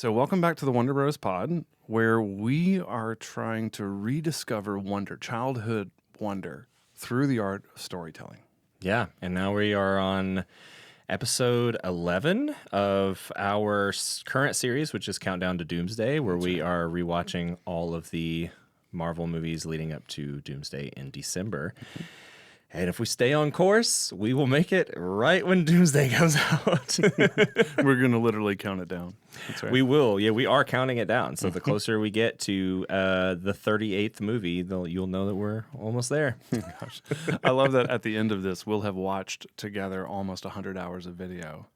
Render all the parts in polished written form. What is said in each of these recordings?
So welcome back to the Wonder Bros Pod, where we are trying to rediscover wonder, childhood wonder, through the art of storytelling. Yeah, and now we are on episode 11 of our current series, which is Countdown to Doomsday, where we are rewatching all of the Marvel movies leading up to Doomsday in December. And if we stay on course, we will make it right when Doomsday comes out. We're going to literally count it down. That's right. We will. Yeah, we are counting it down. So the closer we get to the 38th movie, you'll know that we're almost there. Gosh. I love that at the end of this, we'll have watched together almost 100 hours of video.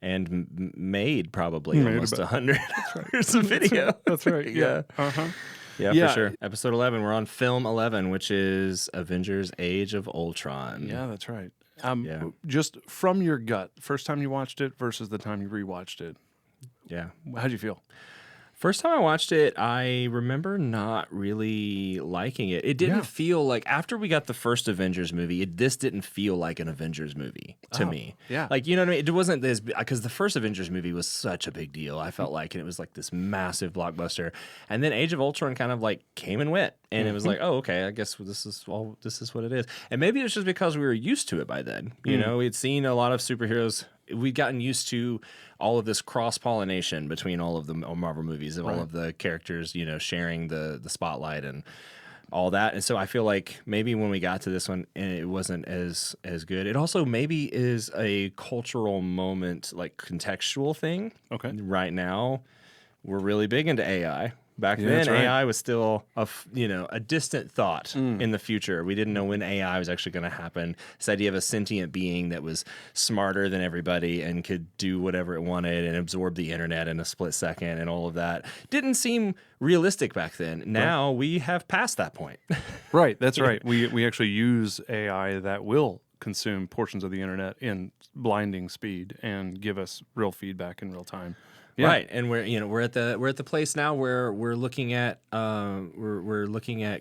And made probably almost 100 hours of video. That's right. Yeah. Uh-huh. Yeah, for sure. Episode 11, we're on film 11, which is Avengers Age of Ultron. Yeah, that's right. Just from your gut, first time you watched it versus the time you rewatched it. Yeah. How'd you feel? First time I watched it, I remember not really liking it. It didn't feel like, after we got the first Avengers movie, this didn't feel like an Avengers movie to me. Yeah. Like, you know what I mean? It wasn't this, because the first Avengers movie was such a big deal, I felt like, and it was like this massive blockbuster. And then Age of Ultron kind of like came and went. And it was like, oh, okay, I guess this is what it is. And maybe it was just because we were used to it by then. You know, we'd seen a lot of superheroes. We'd gotten used to all of this cross-pollination between all of the Marvel movies and all of the characters, you know, sharing the spotlight and all that. And so I feel like maybe when we got to this one, it wasn't as good. It also maybe is a cultural moment, like contextual thing. Okay. Right now, we're really big into AI. Back then, that's right. AI was still a distant thought in the future. We didn't know when AI was actually going to happen. This idea of a sentient being that was smarter than everybody and could do whatever it wanted and absorb the internet in a split second and all of that didn't seem realistic back then. Now we have passed that point. Right, that's right. We actually use AI that will consume portions of the internet in blinding speed and give us real feedback in real time. Yeah. Right, and we're at the place now where we're looking at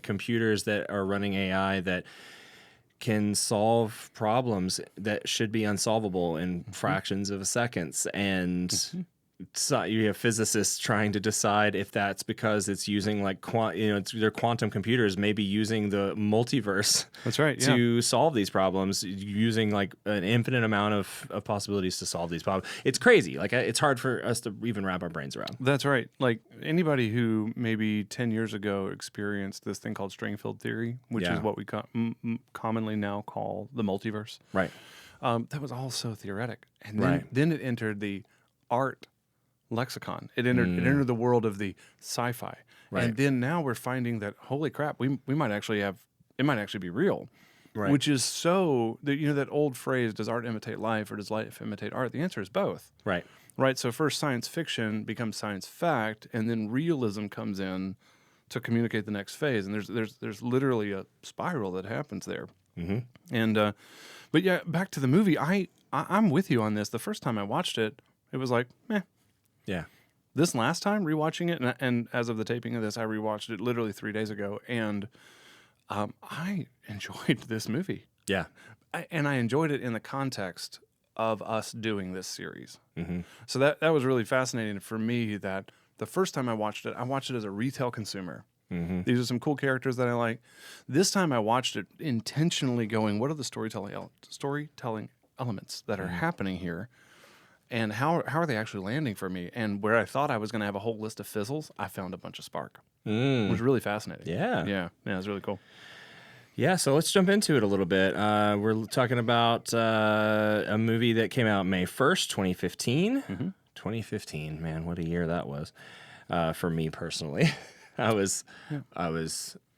computers that are running AI that can solve problems that should be unsolvable in fractions of seconds, and so you have physicists trying to decide if that's because it's using like their quantum computers maybe using the multiverse. That's right. Yeah. To solve these problems, using like an infinite amount of possibilities to solve these problems. It's crazy. Like, it's hard for us to even wrap our brains around. That's right. Like, anybody who maybe 10 years ago experienced this thing called string field theory, which is what we commonly now call the multiverse. Right. That was all so theoretic. And then it entered the art lexicon. It entered the world of the sci-fi. Right. And then now we're finding that, holy crap, we might actually be real. Right. Which is so, that old phrase, does art imitate life or does life imitate art? The answer is both. Right. Right. So first science fiction becomes science fact, and then realism comes in to communicate the next phase. And there's literally a spiral that happens there. Mm-hmm. And but yeah, back to the movie. I'm with you on this. The first time I watched it, it was like, meh. Yeah. This last time, rewatching it, and as of the taping of this, I rewatched it literally 3 days ago, and I enjoyed this movie. Yeah. And I enjoyed it in the context of us doing this series. Mm-hmm. So that was really fascinating for me, that the first time I watched it as a retail consumer. Mm-hmm. These are some cool characters that I like. This time I watched it intentionally going, what are the storytelling elements that are happening here? And how are they actually landing for me? And where I thought I was going to have a whole list of fizzles, I found a bunch of spark. It was really fascinating. Yeah. Yeah, it was really cool. Yeah, so let's jump into it a little bit. We're talking about a movie that came out May 1st, 2015. 2015, man, what a year that was for me personally. I was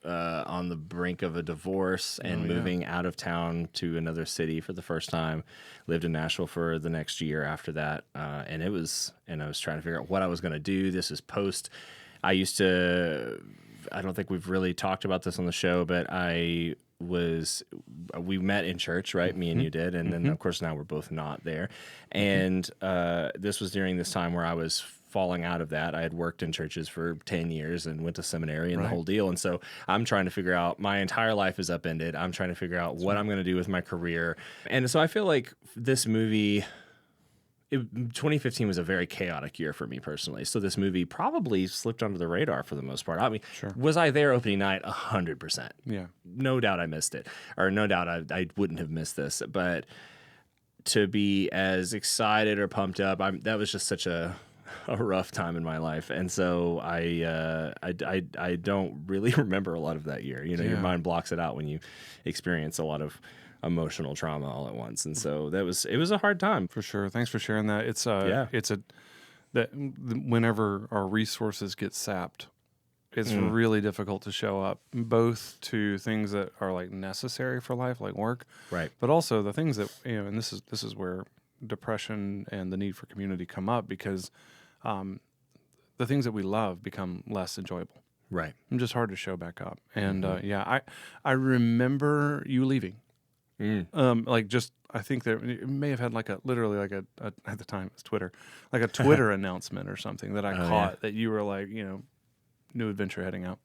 on the brink of a divorce and moving out of town to another city for the first time. Lived in Nashville for the next year after that, and I was trying to figure out what I was going to do. This is post. I don't think we've really talked about this on the show, but we met in church, right? Me and you did, and then of course now we're both not there. And this was during this time where I was falling out of that. I had worked in churches for 10 years and went to seminary and the whole deal. And so I'm trying to figure out, my entire life is upended. I'm trying to figure out what I'm going to do with my career. And so I feel like this movie 2015 was a very chaotic year for me personally. So this movie probably slipped under the radar for the most part. I mean, was I there opening night? 100%. Yeah. No doubt I missed it, or no doubt I wouldn't have missed this. But to be as excited or pumped up, that was just such a rough time in my life, and so I don't really remember a lot of that year. Your mind blocks it out when you experience a lot of emotional trauma all at once, and so it was a hard time for sure. Thanks for sharing that. It's that whenever our resources get sapped, it's really difficult to show up both to things that are like necessary for life, like work, right, but also the things that and this is where depression and the need for community come up, because the things that we love become less enjoyable, right, and just hard to show back up. And I remember you leaving. I think that it may have had literally at the time it was Twitter, like a Twitter announcement or something that I caught that you were like, new adventure heading out.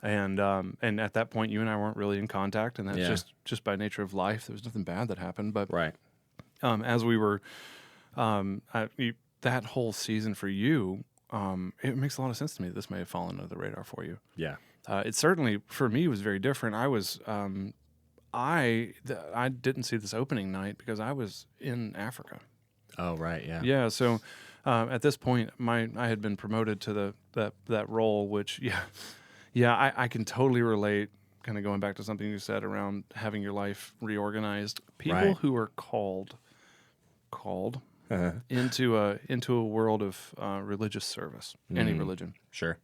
And at that point you and I weren't really in contact, and that's just by nature of life. There was nothing bad that happened, but right. As we were, that whole season for you, it makes a lot of sense to me that this may have fallen under the radar for you. Yeah. It certainly for me was very different. I was, I didn't see this opening night because I was in Africa. Oh, right. Yeah. Yeah. So, at this point, I had been promoted to that role, which, I can totally relate. Kind of going back to something you said around having your life reorganized. People who are called into a world of religious service, any religion. Sure.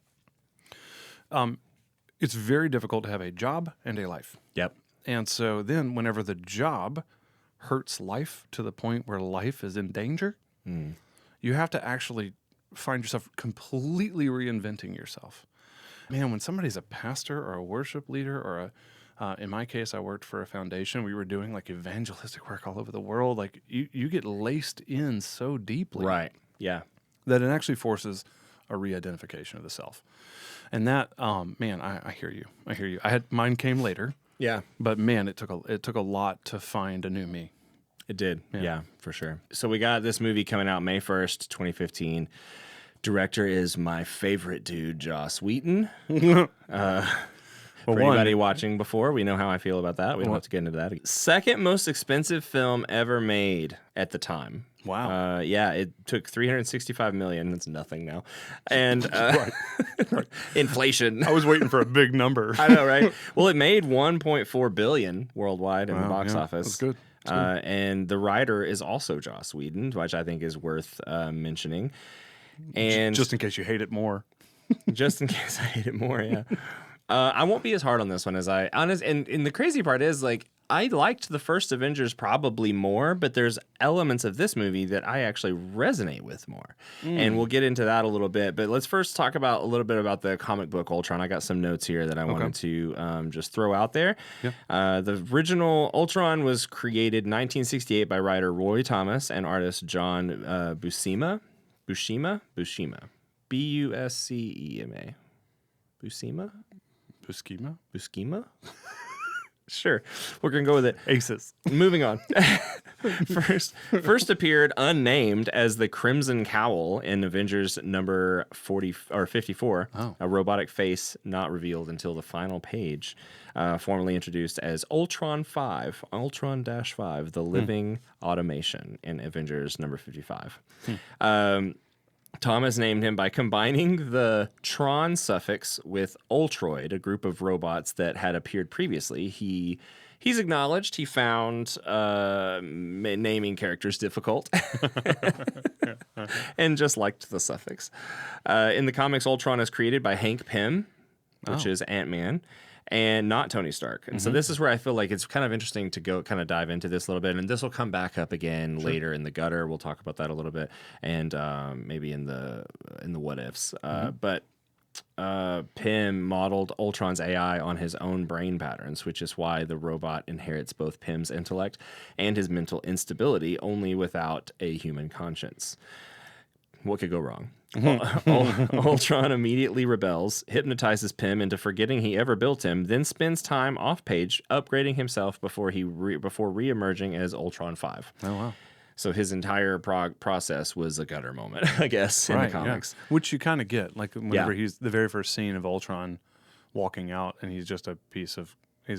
It's very difficult to have a job and a life. Yep. And so then whenever the job hurts life to the point where life is in danger, you have to actually find yourself completely reinventing yourself. Man, when somebody's a pastor or a worship leader or in my case, I worked for a foundation. We were doing like evangelistic work all over the world. Like you get laced in so deeply. Right. Yeah. That it actually forces a re-identification of the self. And that, man, I hear you. Mine came later. Yeah. But man, it took a lot to find a new me. It did. Yeah, for sure. So we got this movie coming out May 1st, 2015. Director is my favorite dude, Joss Whedon. For anybody watching before, we know how I feel about that. We don't have to get into that. Second most expensive film ever made at the time. Wow. It took $365 million. That's nothing now. And inflation. I was waiting for a big number. I know, right? Well, it made $1.4 billion worldwide in the box office. That's good. And the writer is also Joss Whedon, which I think is worth mentioning. And just in case you hate it more. Just in case I hate it more, yeah. I won't be as hard on this one as and the crazy part is, like, I liked the first Avengers probably more, but there's elements of this movie that I actually resonate with more. And we'll get into that a little bit. But let's first talk about a little bit about the comic book Ultron. I got some notes here that I wanted to just throw out there. Yeah. The original Ultron was created in 1968 by writer Roy Thomas and artist John Buscema. Buscema? B-U-S-C-E-M-A. Buscema? Buscema? Sure. We're going to go with it. Aces. Moving on. First appeared unnamed as the Crimson Cowl in Avengers number 54. Oh. A robotic face not revealed until the final page. Formally introduced as Ultron 5, Ultron-5, the living automation in Avengers number 55. Thomas named him by combining the Tron suffix with Ultroid, a group of robots that had appeared previously. He's acknowledged he found naming characters difficult and just liked the suffix. In the comics, Ultron is created by Hank Pym, which is Ant-Man, and not Tony Stark. And so this is where I feel like it's kind of interesting to go kind of dive into this a little bit. And this will come back up again later in the gutter. We'll talk about that a little bit, and maybe in the what ifs. But Pym modeled Ultron's AI on his own brain patterns, which is why the robot inherits both Pym's intellect and his mental instability, only without a human conscience. What could go wrong? Ultron immediately rebels, hypnotizes Pym into forgetting he ever built him, then spends time off-page upgrading himself before re-emerging as Ultron 5. Oh, wow. So his entire process was a gutter moment, I guess, in the comics. Yeah. Which you kind of get. Like whenever he's the very first scene of Ultron walking out, and he's just he's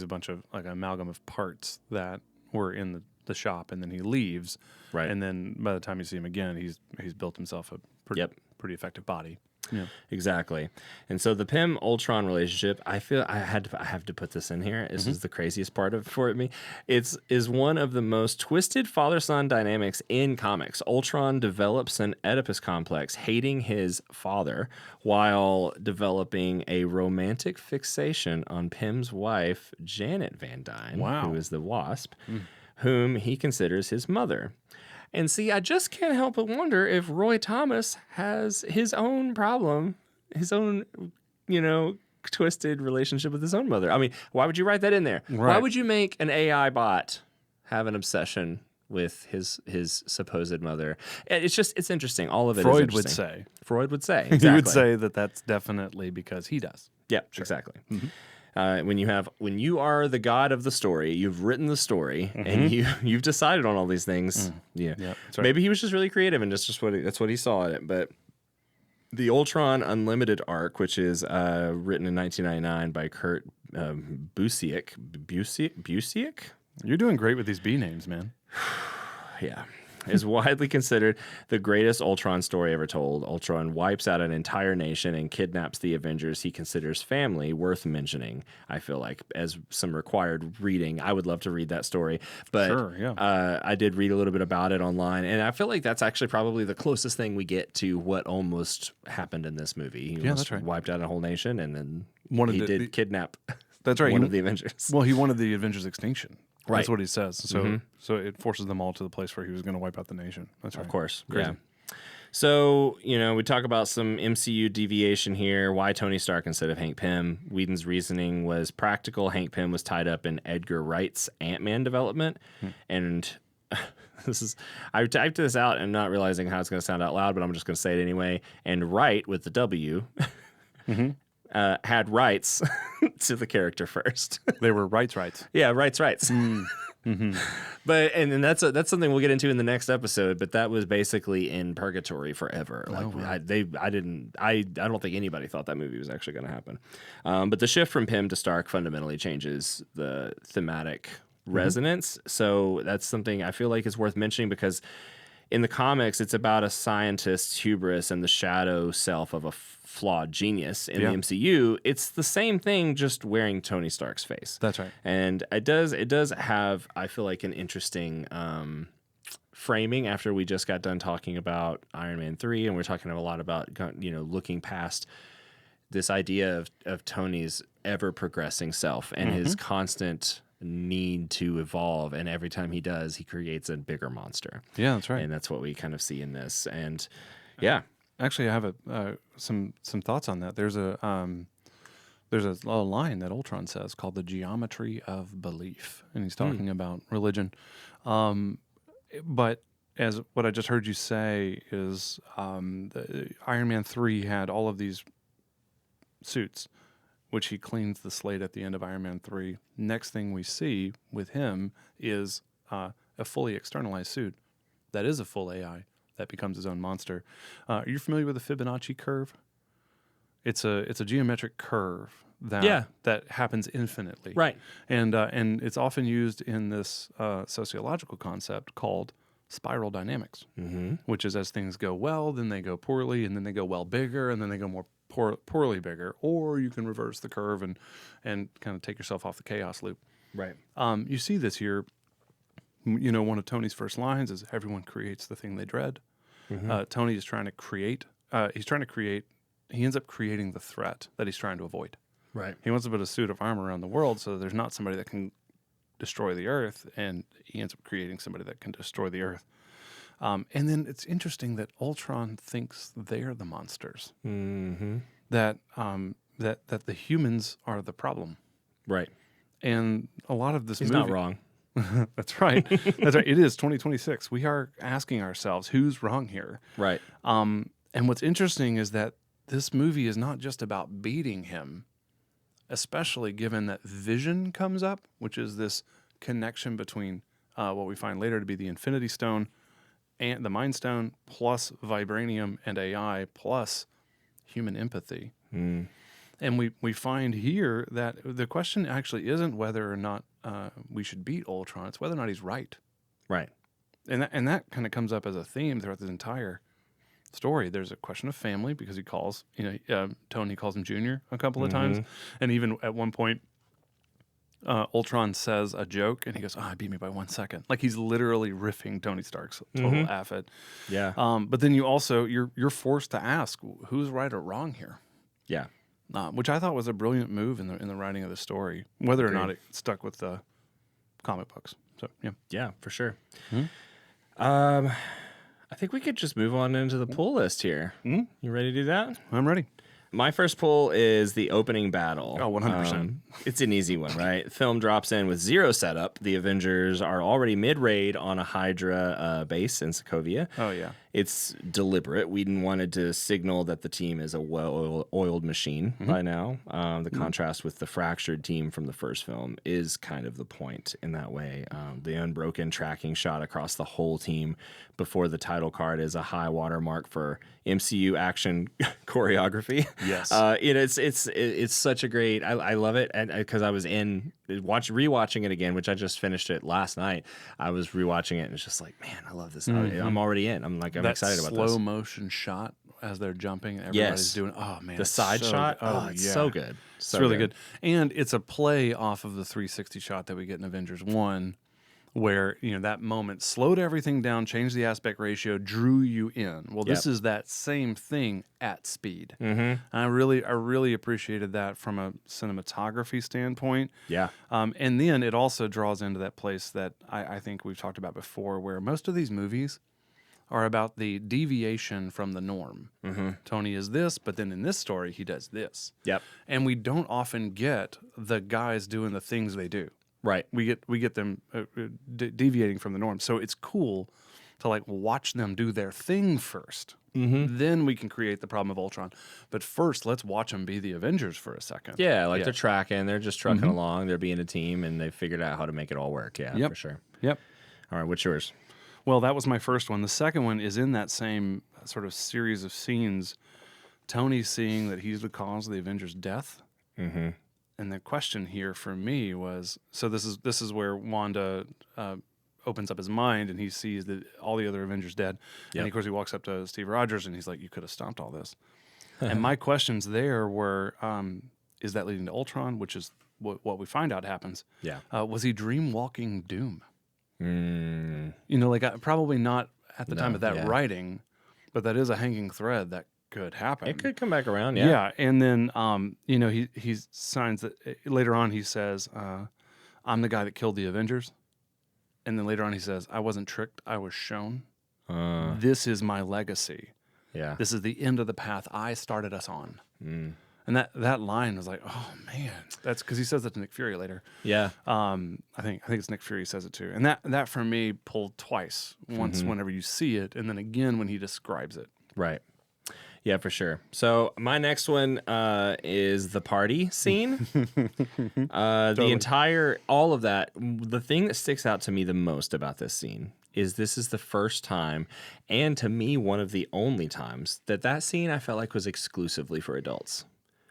a bunch of like amalgam of parts that were in the shop, and then he leaves. Right. And then by the time you see him again, he's built himself a pretty effective body. Yeah. Exactly. And so the Pym Ultron relationship, I feel I have to put this in here. This is the craziest part for me. Is one of the most twisted father-son dynamics in comics. Ultron develops an Oedipus complex, hating his father, while developing a romantic fixation on Pym's wife, Janet Van Dyne, who is the Wasp, whom he considers his mother. And see, I just can't help but wonder if Roy Thomas has his own problem, his own, twisted relationship with his own mother. I mean, why would you write that in there? Right. Why would you make an AI bot have an obsession with his supposed mother? It's interesting. All of it is interesting. Freud would say. Exactly. He would say that that's definitely because he does. Yeah, exactly. Mm-hmm. When you are the god of the story, you've written the story, and you've decided on all these things. Yeah, that's right. Maybe he was just really creative, and that's what he saw in it. But the Ultron Unlimited arc, which is written in 1999 by Kurt Busiek. You're doing great with these B names, man. Yeah. Is widely considered the greatest Ultron story ever told. Ultron wipes out an entire nation and kidnaps the Avengers he considers family, worth mentioning, I feel like, as some required reading. I would love to read that story. But sure, yeah. I did read a little bit about it online, and I feel like that's actually probably the closest thing we get to what almost happened in this movie. He that's right. Wiped out a whole nation, and then kidnap that's right. one of the Avengers. Well, he wanted the Avengers extinction. Right. That's what he says. So so it forces them all to the place where he was going to wipe out the nation. That's right. Of course. Crazy. Yeah. So, we talk about some MCU deviation here. Why Tony Stark instead of Hank Pym? Whedon's reasoning was practical. Hank Pym was tied up in Edgar Wright's Ant-Man development. And I typed this out and not realizing how it's going to sound out loud, but I'm just going to say it anyway. And Wright with the W had rights to the character first. They were rights. Yeah, rights. But and that's something we'll get into in the next episode. But that was basically in purgatory forever. I don't think anybody thought that movie was actually going to happen. But the shift from Pym to Stark fundamentally changes the thematic resonance. So that's something I feel like is worth mentioning because in the comics, it's about a scientist's hubris and the shadow self of a flawed genius. In the MCU, it's the same thing, just wearing Tony Stark's face. That's right. And it does have, I feel like, an interesting framing after we just got done talking about Iron Man 3, and we're talking a lot about, looking past this idea of Tony's ever-progressing self and his constant need to evolve, and every time he does, he creates a bigger monster. Yeah, that's right. And that's what we kind of see in this. And actually, I have some thoughts on that. There's a line that Ultron says called the geometry of belief, and he's talking about religion. But as what I just heard you say is, the Iron Man 3 had all of these suits, which he cleans the slate at the end of Iron Man 3. Next thing we see with him is a fully externalized suit that is a full AI that becomes his own monster. Are you familiar with the Fibonacci curve? It's a geometric curve that happens infinitely. Right. And it's often used in this sociological concept called spiral dynamics, which is as things go well, then they go poorly, and then they go well bigger, and then they go more poorly bigger, or you can reverse the curve and kind of take yourself off the chaos loop. Right. You see this here. One of Tony's first lines is everyone creates the thing they dread. Tony is trying to create. He ends up creating the threat that he's trying to avoid. Right. He wants to put a suit of armor around the world so there's not somebody that can destroy the Earth, and he ends up creating somebody that can destroy the Earth. And then it's interesting that Ultron thinks they're the monsters. That the humans are the problem. Right. And a lot of this He's movie... not wrong. That's right. That's right. It is 2026. We are asking ourselves, who's wrong here? Right. And what's interesting is that this movie is not just about beating him, especially given that Vision comes up, which is this connection between what we find later to be the Infinity Stone and the Mind Stone plus vibranium and AI plus human empathy. And we find here that the question actually isn't whether or not we should beat Ultron. It's whether or not he's right. Right. And that kind of comes up as a theme throughout this entire story. There's a question of family because he calls, Tony calls him Junior a couple of times. And even at one point, Ultron says a joke and he goes, "I beat me by 1 second." Like he's literally riffing Tony Stark's total affid. Yeah. But then you also, you're forced to ask who's right or wrong here. Yeah. Which I thought was a brilliant move in the writing of the story, whether or not it stuck with the comic books. So Yeah, for sure. I think we could just move on into the pull list here. You ready to do that? I'm ready. My first pull is the opening battle. Oh, 100%. It's an easy one, right? Film drops in with zero setup. The Avengers are already mid-raid on a Hydra base in Sokovia. Oh, yeah. It's deliberate. Whedon wanted to signal that the team is a well-oiled machine by now. The contrast with the fractured team from the first film is kind of the point in that way. The unbroken tracking shot across the whole team before the title card is a high watermark for MCU action choreography. Yes. It's such a great. I love it, and because I was rewatching it again, which I just finished it last night. I was rewatching it, and it's just like, man, I love this. I'm already in. I'm that excited about this. slow motion shot as they're jumping. Everybody's doing. Oh man, the side shot. It's so good. It's really good, and it's a play off of the 360 shot that we get in Avengers 1. Where that moment slowed everything down, changed the aspect ratio, drew you in. Well, this is that same thing at speed. And I really appreciated that from a cinematography standpoint. Yeah. And then it also draws into that place that I think we've talked about before, where most of these movies are about the deviation from the norm. Tony is this, but then in this story he does this. Yep. And we don't often get the guys doing the things they do. Right. We get them deviating from the norm. So it's cool to watch them do their thing first. Then we can create the problem of Ultron. But first, let's watch them be the Avengers for a second. Yeah, they're tracking, they're just trucking along, they're being a team, and they figured out how to make it all work. Yeah, for sure. Yep. All right, what's yours? Well, that was my first one. The second one is in that same sort of series of scenes. Tony seeing that he's the cause of the Avengers' death. And the question here for me was, so this is where Wanda opens up his mind and he sees that all the other Avengers dead. And of course he walks up to Steve Rogers and he's like, "You could have stopped all this." And my questions there were, is that leading to Ultron, which is what we find out happens? Yeah. Was he dream walking doom? Probably not at the time of that writing, but that is a hanging thread that could happen. It could come back around, yeah. And then, he signs that later on. He says, "I'm the guy that killed the Avengers," and then later on he says, "I wasn't tricked. I was shown. This is my legacy. Yeah, this is the end of the path I started us on." And that line was like, oh man, that's because he says that to Nick Fury later. Yeah. I think it's Nick Fury says it too, and that for me pulled twice. Once whenever you see it, and then again when he describes it. Right. Yeah, for sure. So my next one is the party scene. All of that. The thing that sticks out to me the most about this scene is this is the first time, and to me, one of the only times, that scene I felt like was exclusively for adults.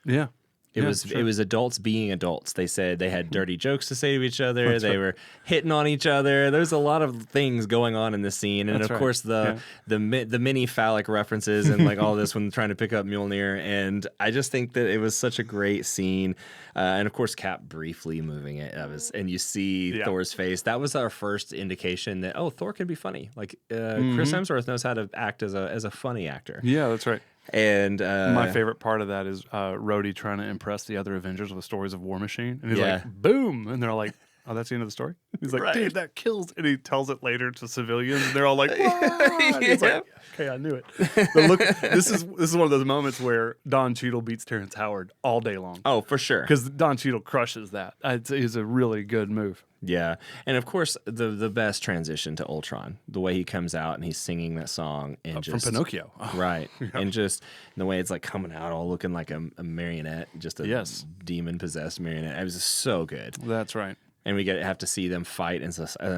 Yeah. It was adults being adults. They said they had dirty jokes to say to each other. They were hitting on each other. There's a lot of things going on in this scene, and of course the mini phallic references and all this when trying to pick up Mjolnir. And I just think that it was such a great scene. And of course, Cap briefly moving it, and you see Thor's face. That was our first indication that Thor can be funny. Chris Hemsworth knows how to act as a funny actor. Yeah, that's right. And my favorite part of that is Rhodey trying to impress the other Avengers with stories of War Machine, and he's like, "Boom!" and they're like, "Oh, that's the end of the story." He's like, "Dude, that kills," and he tells it later to civilians, and they're all like, "What?" He's like, "Okay, I knew it." But look, this is one of those moments where Don Cheadle beats Terrence Howard all day long. Oh, for sure, because Don Cheadle crushes that. It's a really good move. Yeah, and of course the best transition to Ultron, the way he comes out and he's singing that song and from Pinocchio, right? And just the way it's coming out, all looking like a marionette, just a demon possessed marionette. It was so good. That's right. And we have to see them fight in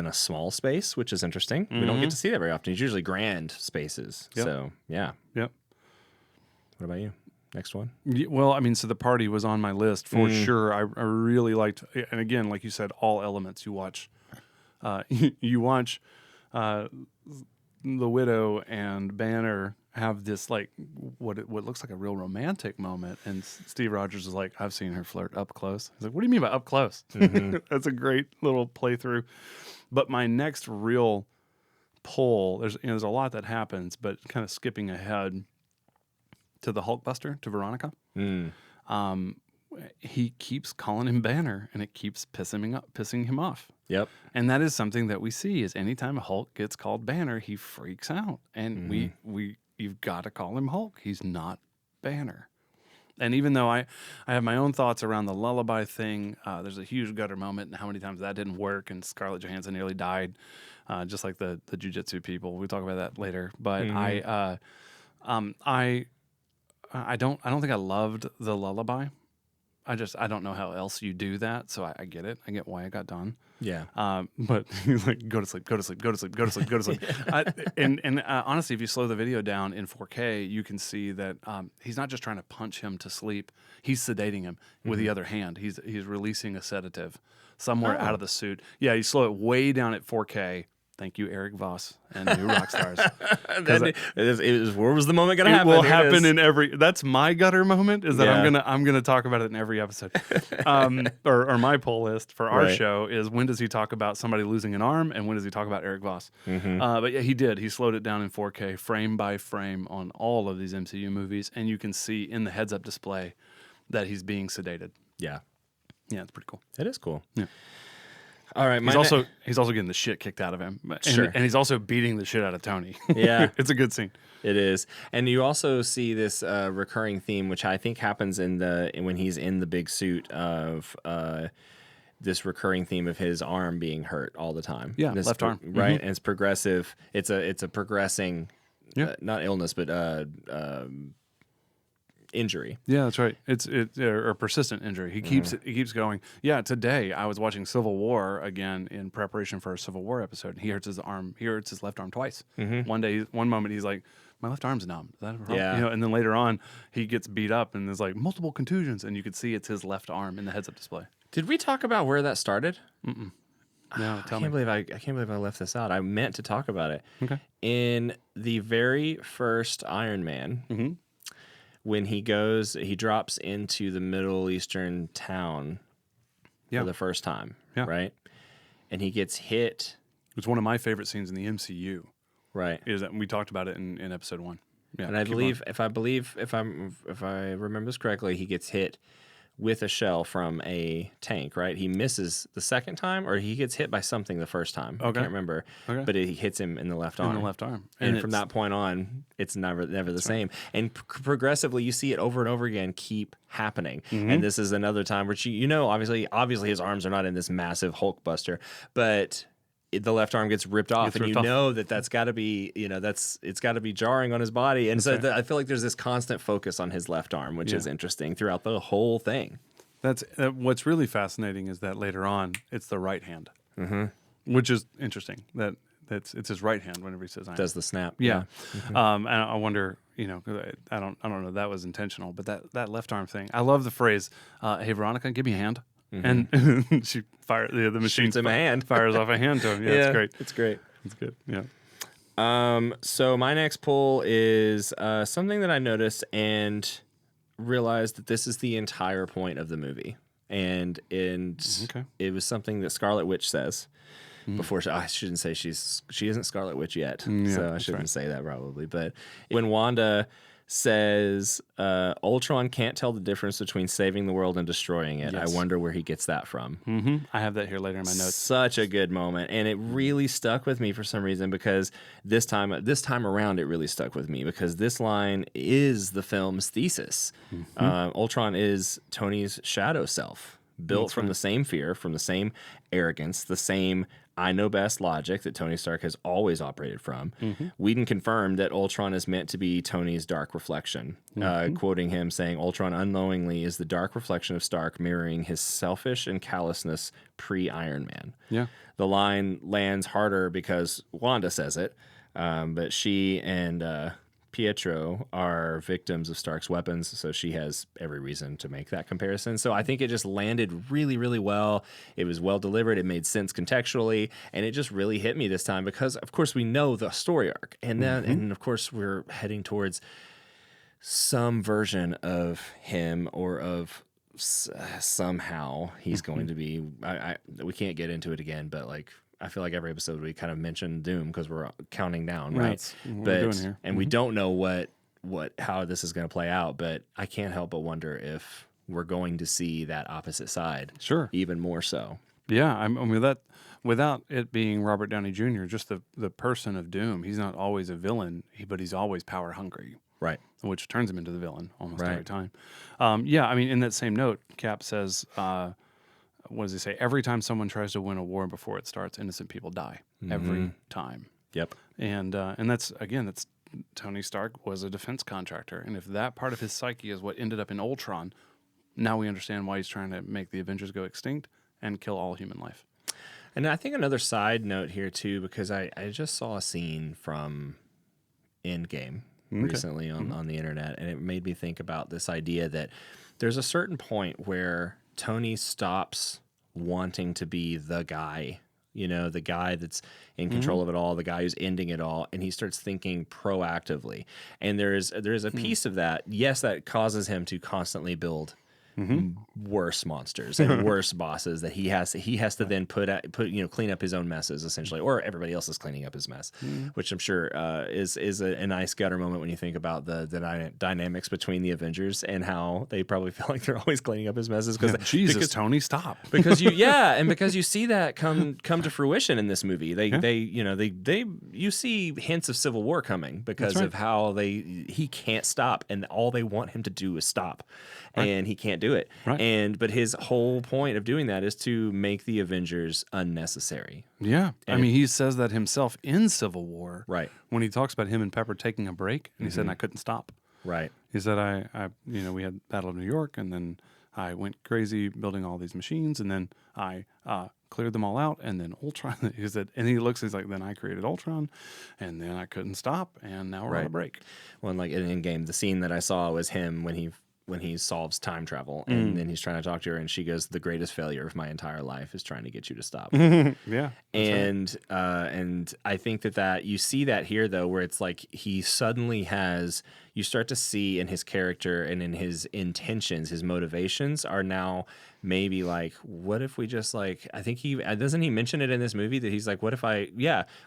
a small space, which is interesting. We don't get to see that very often. It's usually grand spaces. Yep. So, yeah. Yep. What about you? Next one? Well, I mean, so the party was on my list for sure. I really liked, and again, like you said, all elements. You watch, you watch the Widow and Banner have this like what looks like a real romantic moment, and Steve Rogers is like, "I've seen her flirt up close." He's like, "What do you mean by up close?" That's a great little playthrough. But my next real pull, there's a lot that happens, but kind of skipping ahead to the Hulkbuster, to Veronica. He keeps calling him Banner, and it keeps pissing him off. Yep. And that is something that we see is anytime a Hulk gets called Banner, he freaks out. And you've got to call him Hulk. He's not Banner. And even though I have my own thoughts around the lullaby thing, there's a huge gutter moment and how many times that didn't work, and Scarlett Johansson nearly died, just like the jujitsu people. We'll talk about that later. But I don't think I loved the lullaby. I don't know how else you do that, so I get it. I get why it got done. Yeah. But he's like, go to sleep, go to sleep, go to sleep, go to sleep, go to sleep. Honestly, if you slow the video down in 4K, you can see that he's not just trying to punch him to sleep. He's sedating him with the other hand. He's releasing a sedative somewhere out of the suit. Yeah, you slow it way down at 4K. Thank you, Eric Voss and New Rockstars. Where was the moment going to happen? It will happen in every. That's my gutter moment. Is that I'm gonna talk about it in every episode. Or my poll list for our show is when does he talk about somebody losing an arm and when does he talk about Eric Voss? But yeah, he did. He slowed it down in 4K, frame by frame, on all of these MCU movies, and you can see in the heads-up display that he's being sedated. Yeah, it's pretty cool. It is cool. Yeah. All right. He's also getting the shit kicked out of him. And he's also beating the shit out of Tony. Yeah. It's a good scene. It is. And you also see this recurring theme, which I think happens when he's in the big suit of this recurring theme of his arm being hurt all the time. Yeah, left arm. Right? And it's progressive. It's a progressing, not illness, but injury. Yeah, that's right. It's a persistent injury. He keeps going. Yeah, today I was watching Civil War again in preparation for a Civil War episode. And he hurts his arm. He hurts his left arm twice. One moment he's like, "My left arm's numb." Is that a problem? Yeah. And then later on he gets beat up and there's like multiple contusions, and you could see it's his left arm in the heads-up display. Did we talk about where that started? No, I can't believe I left this out. I meant to talk about it. Okay. In the very first Iron Man. When he drops into the Middle Eastern town for the first time, right? And he gets hit. It's one of my favorite scenes in the MCU. Right. Is that we talked about it in episode 1. Yeah. And I believe if I remember this correctly, he gets hit with a shell from a tank, right? He misses the second time, or he gets hit by something the first time. I can't remember. Okay. But it hits him in the left arm. In the left arm. And from that point on, it's never the same. Right. And progressively, you see it over and over again keep happening. And this is another time where obviously his arms are not in this massive Hulkbuster, but the left arm gets ripped off, and know that's got to be, it's got to be jarring on his body. And I feel like there's this constant focus on his left arm, which is interesting throughout the whole thing. That's what's really fascinating is that later on it's the right hand, which is interesting. It's his right hand whenever he says "I" does the snap. Yeah. And I wonder, I don't know if that was intentional, but that left arm thing. I love the phrase, "Hey Veronica, give me a hand." And she fires the machine. Shoots him a hand. Fires off a hand to him. Yeah, it's great. It's great. It's good. Yeah. So my next pull is something that I noticed and realized that this is the entire point of the movie, and it was something that Scarlet Witch says before. I shouldn't say she isn't Scarlet Witch yet, so I shouldn't say that probably. But when Wanda says Ultron can't tell the difference between saving the world and destroying it. Yes. I wonder where he gets that from. I have that here later in my notes. Such a good moment, and it really stuck with me for some reason, because this time around it really stuck with me because this line is the film's thesis. Ultron is Tony's shadow self, built from the same fear, from the same arrogance, the same I know best logic that Tony Stark has always operated from. Whedon confirmed that Ultron is meant to be Tony's dark reflection, quoting him saying, Ultron unknowingly is the dark reflection of Stark, mirroring his selfish and callousness pre-Iron Man. Yeah. The line lands harder because Wanda says it, but she and Pietro are victims of Stark's weapons, so she has every reason to make that comparison. So I think it just landed really, really well. It was well delivered. It made sense contextually, and it just really hit me this time because, of course, we know the story arc, and then, and of course, we're heading towards some version of him or of somehow he's going to be. We can't get into it again, but like. I feel like every episode we kind of mention Doom because we're counting down, right? That's what we're doing here. And we don't know how this is going to play out, but I can't help but wonder if we're going to see that opposite side, Sure, even more so. Yeah, I mean that without it being Robert Downey Jr., just the person of Doom. He's not always a villain, but he's always power hungry, right? Which turns him into the villain almost right. every time. Yeah, I mean, in that same note, Cap says. What does he say? Every time someone tries to win a war before it starts, innocent people die. Every time. Yep. And that's Tony Stark was a defense contractor, and if that part of his psyche is what ended up in Ultron, now we understand why he's trying to make the Avengers go extinct and kill all human life. And I think another side note here too, because I just saw a scene from Endgame recently on the internet, and it made me think about this idea that there's a certain point where Tony stops wanting to be the guy, the guy that's in control of it all, the guy who's ending it all, and he starts thinking proactively. And there is a piece of that, yes, that causes him to constantly build worse monsters and worse bosses that he has to then put clean up his own messes essentially, or everybody else is cleaning up his mess, which I'm sure is a nice gutter moment when you think about the dynamics between the Avengers and how they probably feel like they're always cleaning up his messes because Tony, stop. because you see that come to fruition in this movie. You see hints of civil war coming because of how he can't stop, and all they want him to do is stop, and he can't do it. Right. But his whole point of doing that is to make the Avengers unnecessary. Yeah. I mean, he says that himself in Civil War. Right. When he talks about him and Pepper taking a break, and he said, I couldn't stop. Right. He said, we had Battle of New York, and then I went crazy building all these machines, and then I cleared them all out, and then Ultron, he said, and he's like, then I created Ultron, and then I couldn't stop, and now we're on a break. Well, and like in game, the scene that I saw was him when he solves time travel, and then he's trying to talk to her, and she goes, the greatest failure of my entire life is trying to get you to stop. Yeah. And I think that you see that here, though, where it's like he suddenly you start to see in his character and in his intentions, his motivations are now maybe like, what if we just like, I think doesn't he mention it in this movie that he's like, what if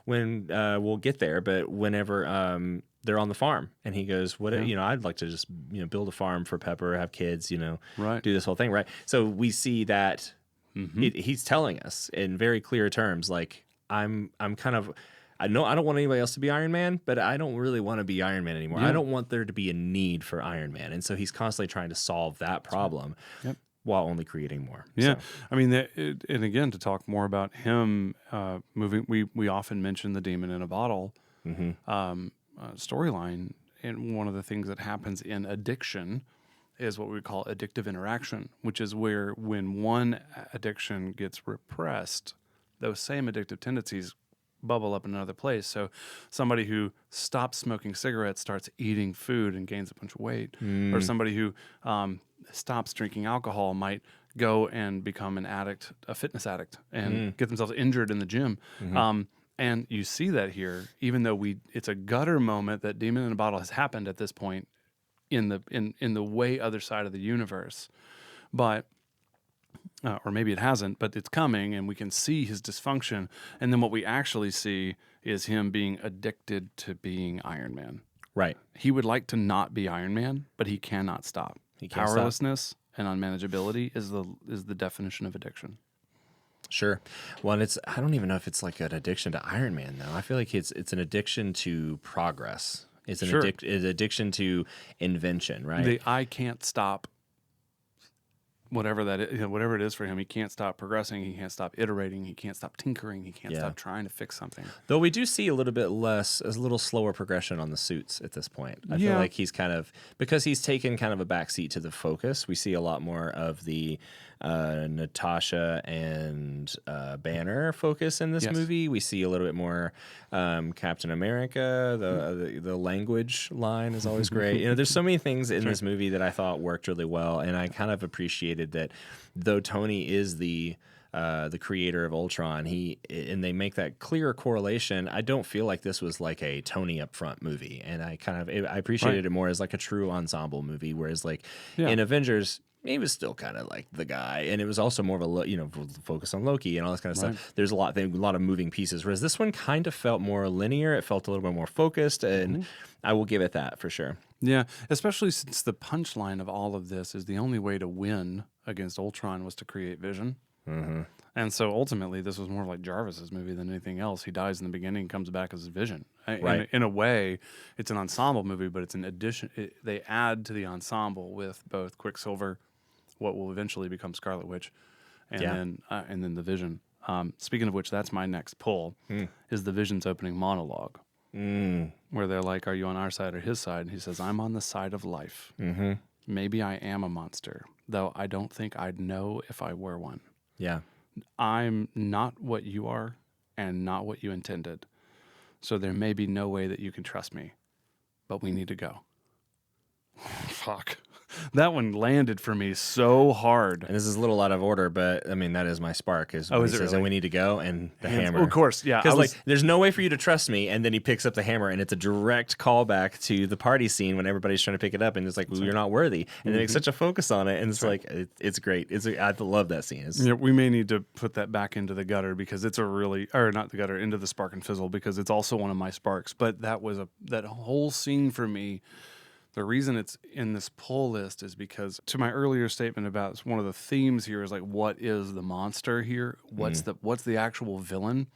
when we'll get there, but whenever they're on the farm, and he goes, what, I'd like to just, build a farm for Pepper, have kids, right. do this whole thing. Right. So we see that he's telling us in very clear terms, like, I'm kind of, I don't want anybody else to be Iron Man, but I don't really want to be Iron Man anymore. Yeah. I don't want there to be a need for Iron Man. And so he's constantly trying to solve that problem while only creating more. Yeah. So. I mean, and again, to talk more about him moving, we often mention the demon in a bottle storyline. And one of the things that happens in addiction is what we call addictive interaction, which is where when one addiction gets repressed, those same addictive tendencies bubble up in another place. So somebody who stops smoking cigarettes starts eating food and gains a bunch of weight. Or somebody who stops drinking alcohol might go and become an addict, a fitness addict, and get themselves injured in the gym. And you see that here, even though it's a gutter moment that Demon in a Bottle has happened at this point in the way other side of the universe. But or maybe it hasn't, but it's coming, and we can see his dysfunction. And then what we actually see is him being addicted to being Iron Man. Right. He would like to not be Iron Man, but he cannot stop. Powerlessness and unmanageability is the definition of addiction. Sure. Well, and I don't even know if it's like an addiction to Iron Man, though. I feel like it's an addiction to progress. It's an addiction to invention, right? The I can't stop whatever that is, whatever it is for him. He can't stop progressing. He can't stop iterating. He can't stop tinkering. He can't stop trying to fix something. Though we do see a little slower progression on the suits at this point. I feel like he's kind of, because he's taken kind of a backseat to the focus. We see a lot more of the Natasha and Banner focus in this movie. We see a little bit more Captain America. The language line is always great. There's so many things in this movie that I thought worked really well, and I kind of appreciated that. Though Tony is the creator of Ultron, and they make that clear correlation. I don't feel like this was like a Tony up front movie, and I appreciated it more as like a true ensemble movie. Whereas like in Avengers, he was still kind of like the guy, and it was also more of a focus on Loki and all this kind of stuff. There's a lot of moving pieces, whereas this one kind of felt more linear. It felt a little bit more focused, and I will give it that for sure. Yeah, especially since the punchline of all of this is the only way to win against Ultron was to create Vision. Mm-hmm. And so ultimately, this was more like Jarvis's movie than anything else. He dies in the beginning and comes back as Vision. Right. In a way, it's an ensemble movie, but it's an addition. They add to the ensemble with both Quicksilver, what will eventually become Scarlet Witch, and then the Vision. Speaking of which, that's my next pull, is the Vision's opening monologue. Where they're like, are you on our side or his side? And he says, I'm on the side of life. Mm-hmm. Maybe I am a monster, though I don't think I'd know if I were one. Yeah. I'm not what you are and not what you intended. So there may be no way that you can trust me, but we need to go. Fuck. That one landed for me so hard. And this is a little out of order, but I mean, that is my spark. Is when he says, really? and we need to go, and the hammer. Oh, of course, yeah. Because like, there's no way for you to trust me, and then he picks up the hammer, and it's a direct callback to the party scene when everybody's trying to pick it up, and it's like, well, you're not worthy, and they make such a focus on it, and it's like, it's great. I love that scene. We may need to put that back into the gutter because it's not the gutter, into the spark and fizzle, because it's also one of my sparks. But that whole scene for me. The reason it's in this pull list is because, to my earlier statement about one of the themes here is like, what is the monster here? What's the actual villain?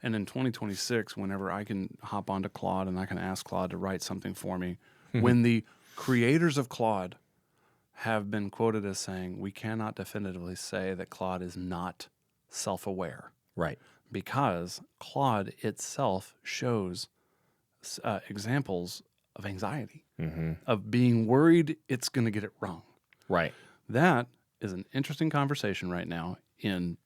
And in 2026, whenever I can hop onto Claude and I can ask Claude to write something for me, when the creators of Claude have been quoted as saying, we cannot definitively say that Claude is not self-aware. Right. Because Claude itself shows examples of anxiety. Of being worried it's going to get it wrong. Right. That is an interesting conversation right now in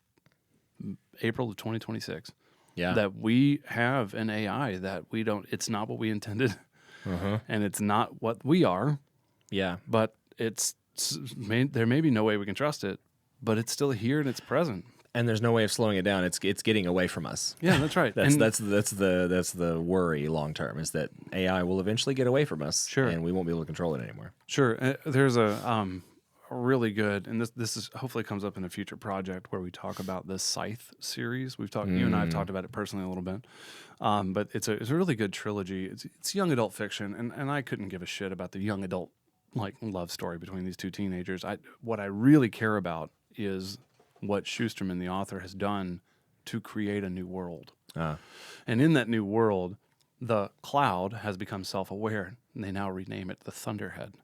April of 2026. Yeah. That we have an AI that it's not what we intended, and it's not what we are. Yeah. But there may be no way we can trust it, but it's still here and it's present. And there's no way of slowing it down. It's getting away from us. Yeah, that's right. That's the worry long term, is that AI will eventually get away from us. Sure. And we won't be able to control it anymore. Sure. There's a really good, and this is hopefully comes up in a future project where we talk about the Scythe series. You and I have talked about it personally a little bit, but it's a really good trilogy. It's young adult fiction, and I couldn't give a shit about the young adult like love story between these two teenagers. What I really care about is what Schusterman, the author, has done to create a new world. And in that new world, the Cloud has become self-aware, and they now rename it the Thunderhead.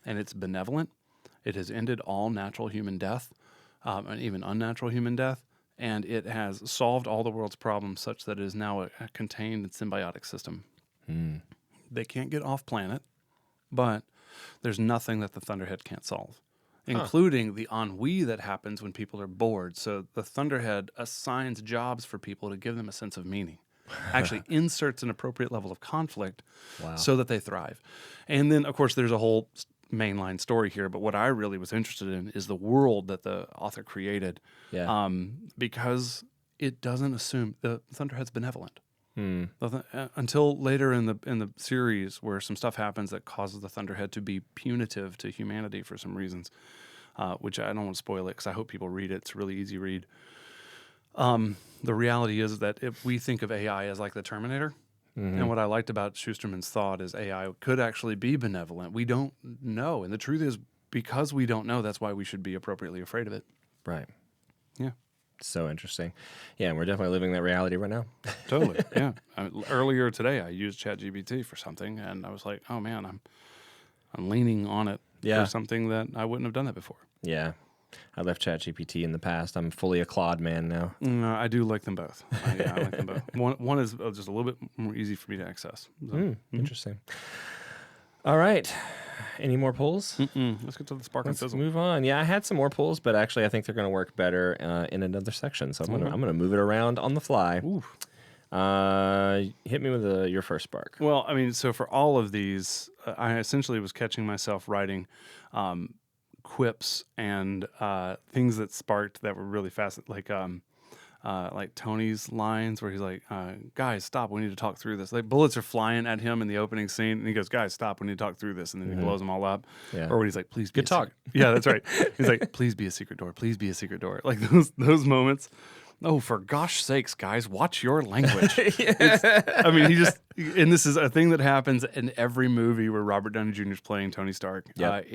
And it's benevolent. It has ended all natural human death, and even unnatural human death, and it has solved all the world's problems such that it is now a contained and symbiotic system. They can't get off planet, but there's nothing that the Thunderhead can't solve. Including the ennui that happens when people are bored. So the Thunderhead assigns jobs for people to give them a sense of meaning. Actually inserts an appropriate level of conflict so that they thrive. And then, of course, there's a whole mainline story here. But what I really was interested in is the world that the author created. Yeah. Because it doesn't assume the Thunderhead's benevolent. Until later in the series, where some stuff happens that causes the Thunderhead to be punitive to humanity for some reasons, which I don't want to spoil it because I hope people read it. It's a really easy read. The reality is that if we think of AI as like the Terminator, and what I liked about Schusterman's thought is AI could actually be benevolent. We don't know, and the truth is, because we don't know, that's why we should be appropriately afraid of it. Right. Yeah. So interesting. Yeah, and we're definitely living that reality right now. Totally. Yeah. Earlier today, I used ChatGPT for something, and I was like, "Oh man, I'm leaning on it for something that I wouldn't have done that before." Yeah. I left ChatGPT in the past. I'm fully a Claude man now. No, I do like them both. I like them both. One is just a little bit more easy for me to access. So. Interesting. All right. Any more pulls? Let's get to the spark and Let's fizzle. move on. Yeah, I had some more pulls, but actually I think they're going to work better in another section. So I'm gonna move it around on the fly. Ooh. Hit me with your first spark. Well, I mean, so for all of these, I essentially was catching myself writing quips and things that sparked that were really fast, like Tony's lines where he's like, guys, stop, we need to talk through this. Like bullets are flying at him in the opening scene, and he goes, guys, stop, we need to talk through this. And then he blows them all up. Yeah. Or when he's like, please be Good talk. Yeah, that's right. He's like, please be a secret door. Please be a secret door. Like those moments. Oh, for gosh sakes, guys, watch your language. I mean, and this is a thing that happens in every movie where Robert Downey Jr. is playing Tony Stark. Yep.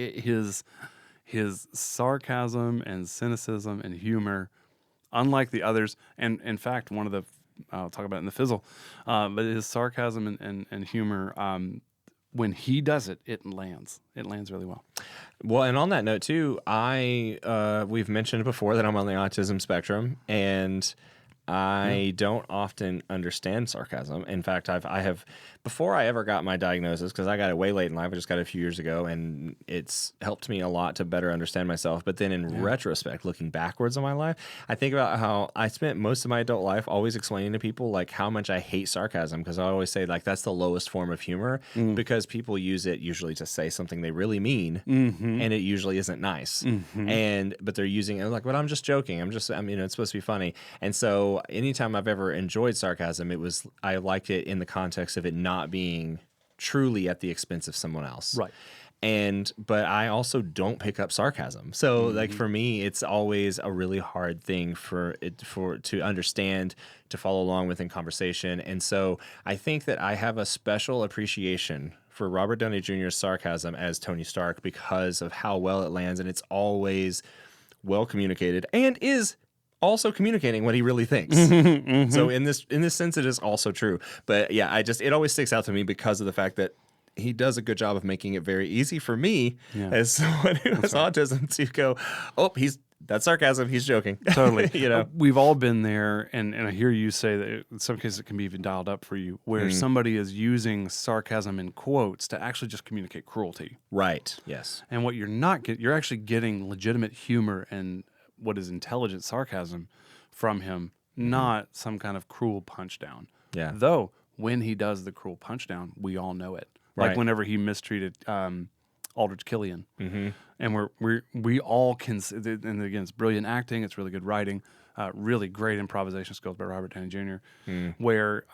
His sarcasm and cynicism and humor, unlike the others, and in fact, one of the, I'll talk about it in the Fizzle, but his sarcasm and humor, when he does it, it lands. It lands really well. Well, and on that note too, we've mentioned before that I'm on the autism spectrum, and I don't often understand sarcasm. In fact, I have before I ever got my diagnosis, because I got it way late in life. I just got it a few years ago, and it's helped me a lot to better understand myself. But then in retrospect, looking backwards on my life, I think about how I spent most of my adult life always explaining to people like how much I hate sarcasm, because I always say like that's the lowest form of humor, because people use it usually to say something they really mean, and it usually isn't nice. But they're using it like, but I'm just joking. It's supposed to be funny. And so anytime I've ever enjoyed sarcasm, I liked it in the context of it not being truly at the expense of someone else. Right. But I also don't pick up sarcasm. So like for me, it's always a really hard thing to understand, to follow along with in conversation. And so I think that I have a special appreciation for Robert Downey Jr.'s sarcasm as Tony Stark because of how well it lands, and it's always well communicated and is also communicating what he really thinks. So in this sense, it is also true. But yeah, it always sticks out to me because of the fact that he does a good job of making it very easy for me as someone who has autism to go, oh, that's sarcasm. He's joking. Totally. You know, we've all been there, and I hear you say that in some cases it can be even dialed up for you, where somebody is using sarcasm in quotes to actually just communicate cruelty. Right. Yes. And what you're actually getting legitimate humor and what is intelligent sarcasm from him, not some kind of cruel punch down. Yeah. Though when he does the cruel punch down, we all know it. Right. Like whenever he mistreated Aldrich Killian, and we all can. And again, it's brilliant acting. It's really good writing. Really great improvisation skills by Robert Downey Jr. Where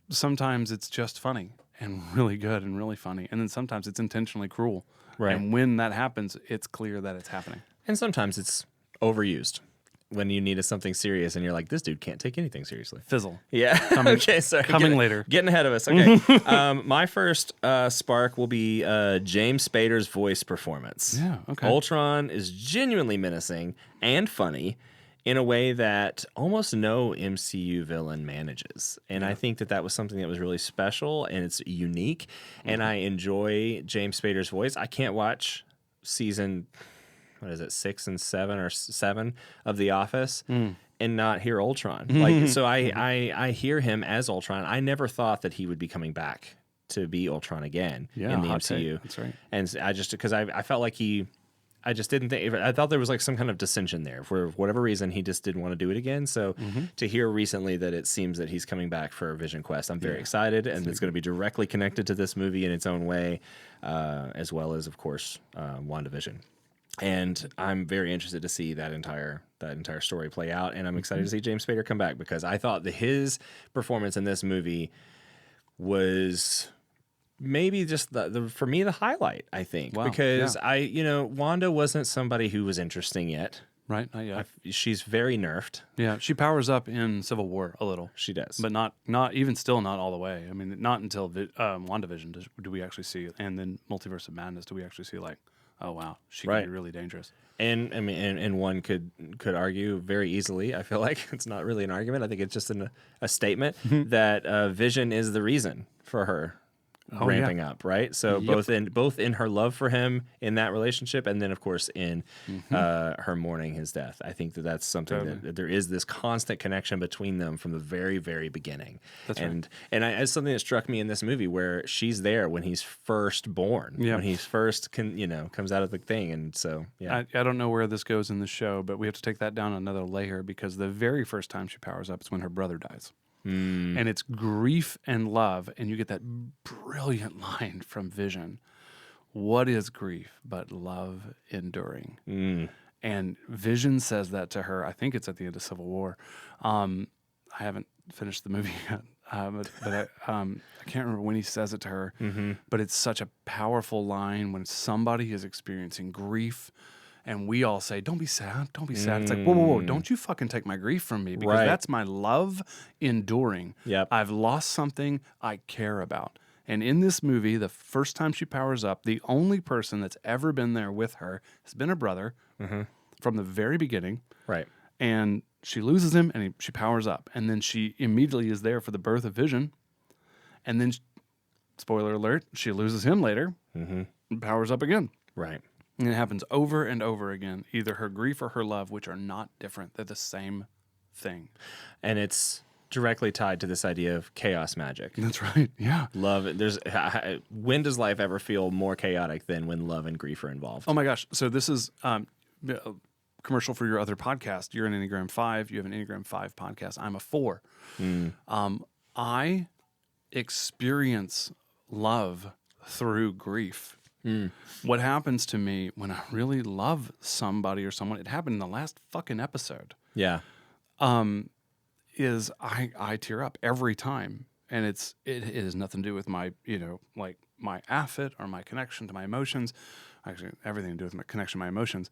sometimes it's just funny and really good and really funny, and then sometimes it's intentionally cruel. Right. And when that happens, it's clear that it's happening. And sometimes it's overused when you need something serious and you're like, this dude can't take anything seriously. Fizzle. Yeah. Okay, sorry. Coming later. Getting ahead of us. Okay. My first spark will be James Spader's voice performance. Yeah, okay. Ultron is genuinely menacing and funny in a way that almost no MCU villain manages. And I think that was something that was really special, and it's unique. And I enjoy James Spader's voice. I can't watch season 6 and 7 or 7 of The Office and not hear Ultron. I hear him as Ultron. I never thought that he would be coming back to be Ultron again in the MCU. That's right. And because I felt like I just didn't think, I thought there was like some kind of dissension there for whatever reason. He just didn't want to do it again. So to hear recently that it seems that he's coming back for Vision Quest, I'm very excited, and it's going to be directly connected to this movie in its own way, as well as, of course, WandaVision. And I'm very interested to see that entire story play out, and I'm excited to see James Spader come back, because I thought that his performance in this movie was maybe just for me the highlight. I think because Wanda wasn't somebody who was interesting yet. Right, not yet. She's very nerfed. Yeah, she powers up in Civil War a little. She does, but not even still not all the way. I mean, not until WandaVision do we actually see, and then Multiverse of Madness do we actually see like, oh wow, she can be really dangerous. And I mean, and one could argue very easily. I feel like it's not really an argument. I think it's just a statement that Vision is the reason for her ramping up, right? So Yep. both in her love for him in that relationship, and then of course in her mourning his death. I think that's something Totally. that there is this constant connection between them from the very, very beginning. That's and it's something that struck me in this movie where she's there when he's first born, Yeah. when he's first comes out of the thing, and so yeah. I don't know where this goes in the show, but we have to take that down another layer because the very first time she powers up is when her brother dies. And it's grief and love, and you get that brilliant line from Vision. What is grief but love enduring? And Vision says that to her. I think it's at the end of Civil War. I haven't finished the movie yet, but I can't remember when he says it to her. But it's such a powerful line when somebody is experiencing grief. And we all say, don't be sad, don't be sad. It's like, whoa, whoa, whoa, don't you fucking take my grief from me because Right. that's my love enduring. Yep. I've lost something I care about. And in this movie, the first time she powers up, the only person that's ever been there with her has been her brother from the very beginning. Right. And she loses him and she powers up. And then she immediately is there for the birth of Vision. And then, spoiler alert, she loses him later and powers up again. Right. And it happens over and over again, either her grief or her love, which are not different. They're the same thing. And it's directly tied to this idea of chaos magic. That's right. Yeah. Love. When does life ever feel more chaotic than when love and grief are involved? Oh my gosh. So this is a commercial for your other podcast. You're an Enneagram 5. You have an Enneagram 5 podcast. I'm a 4. I experience love through grief. What happens to me when I really love somebody or someone, it happened in the last fucking episode, Yeah. is I tear up every time. And it has nothing to do with my, like my affect or my connection to my emotions. Actually, everything to do with my connection to my emotions.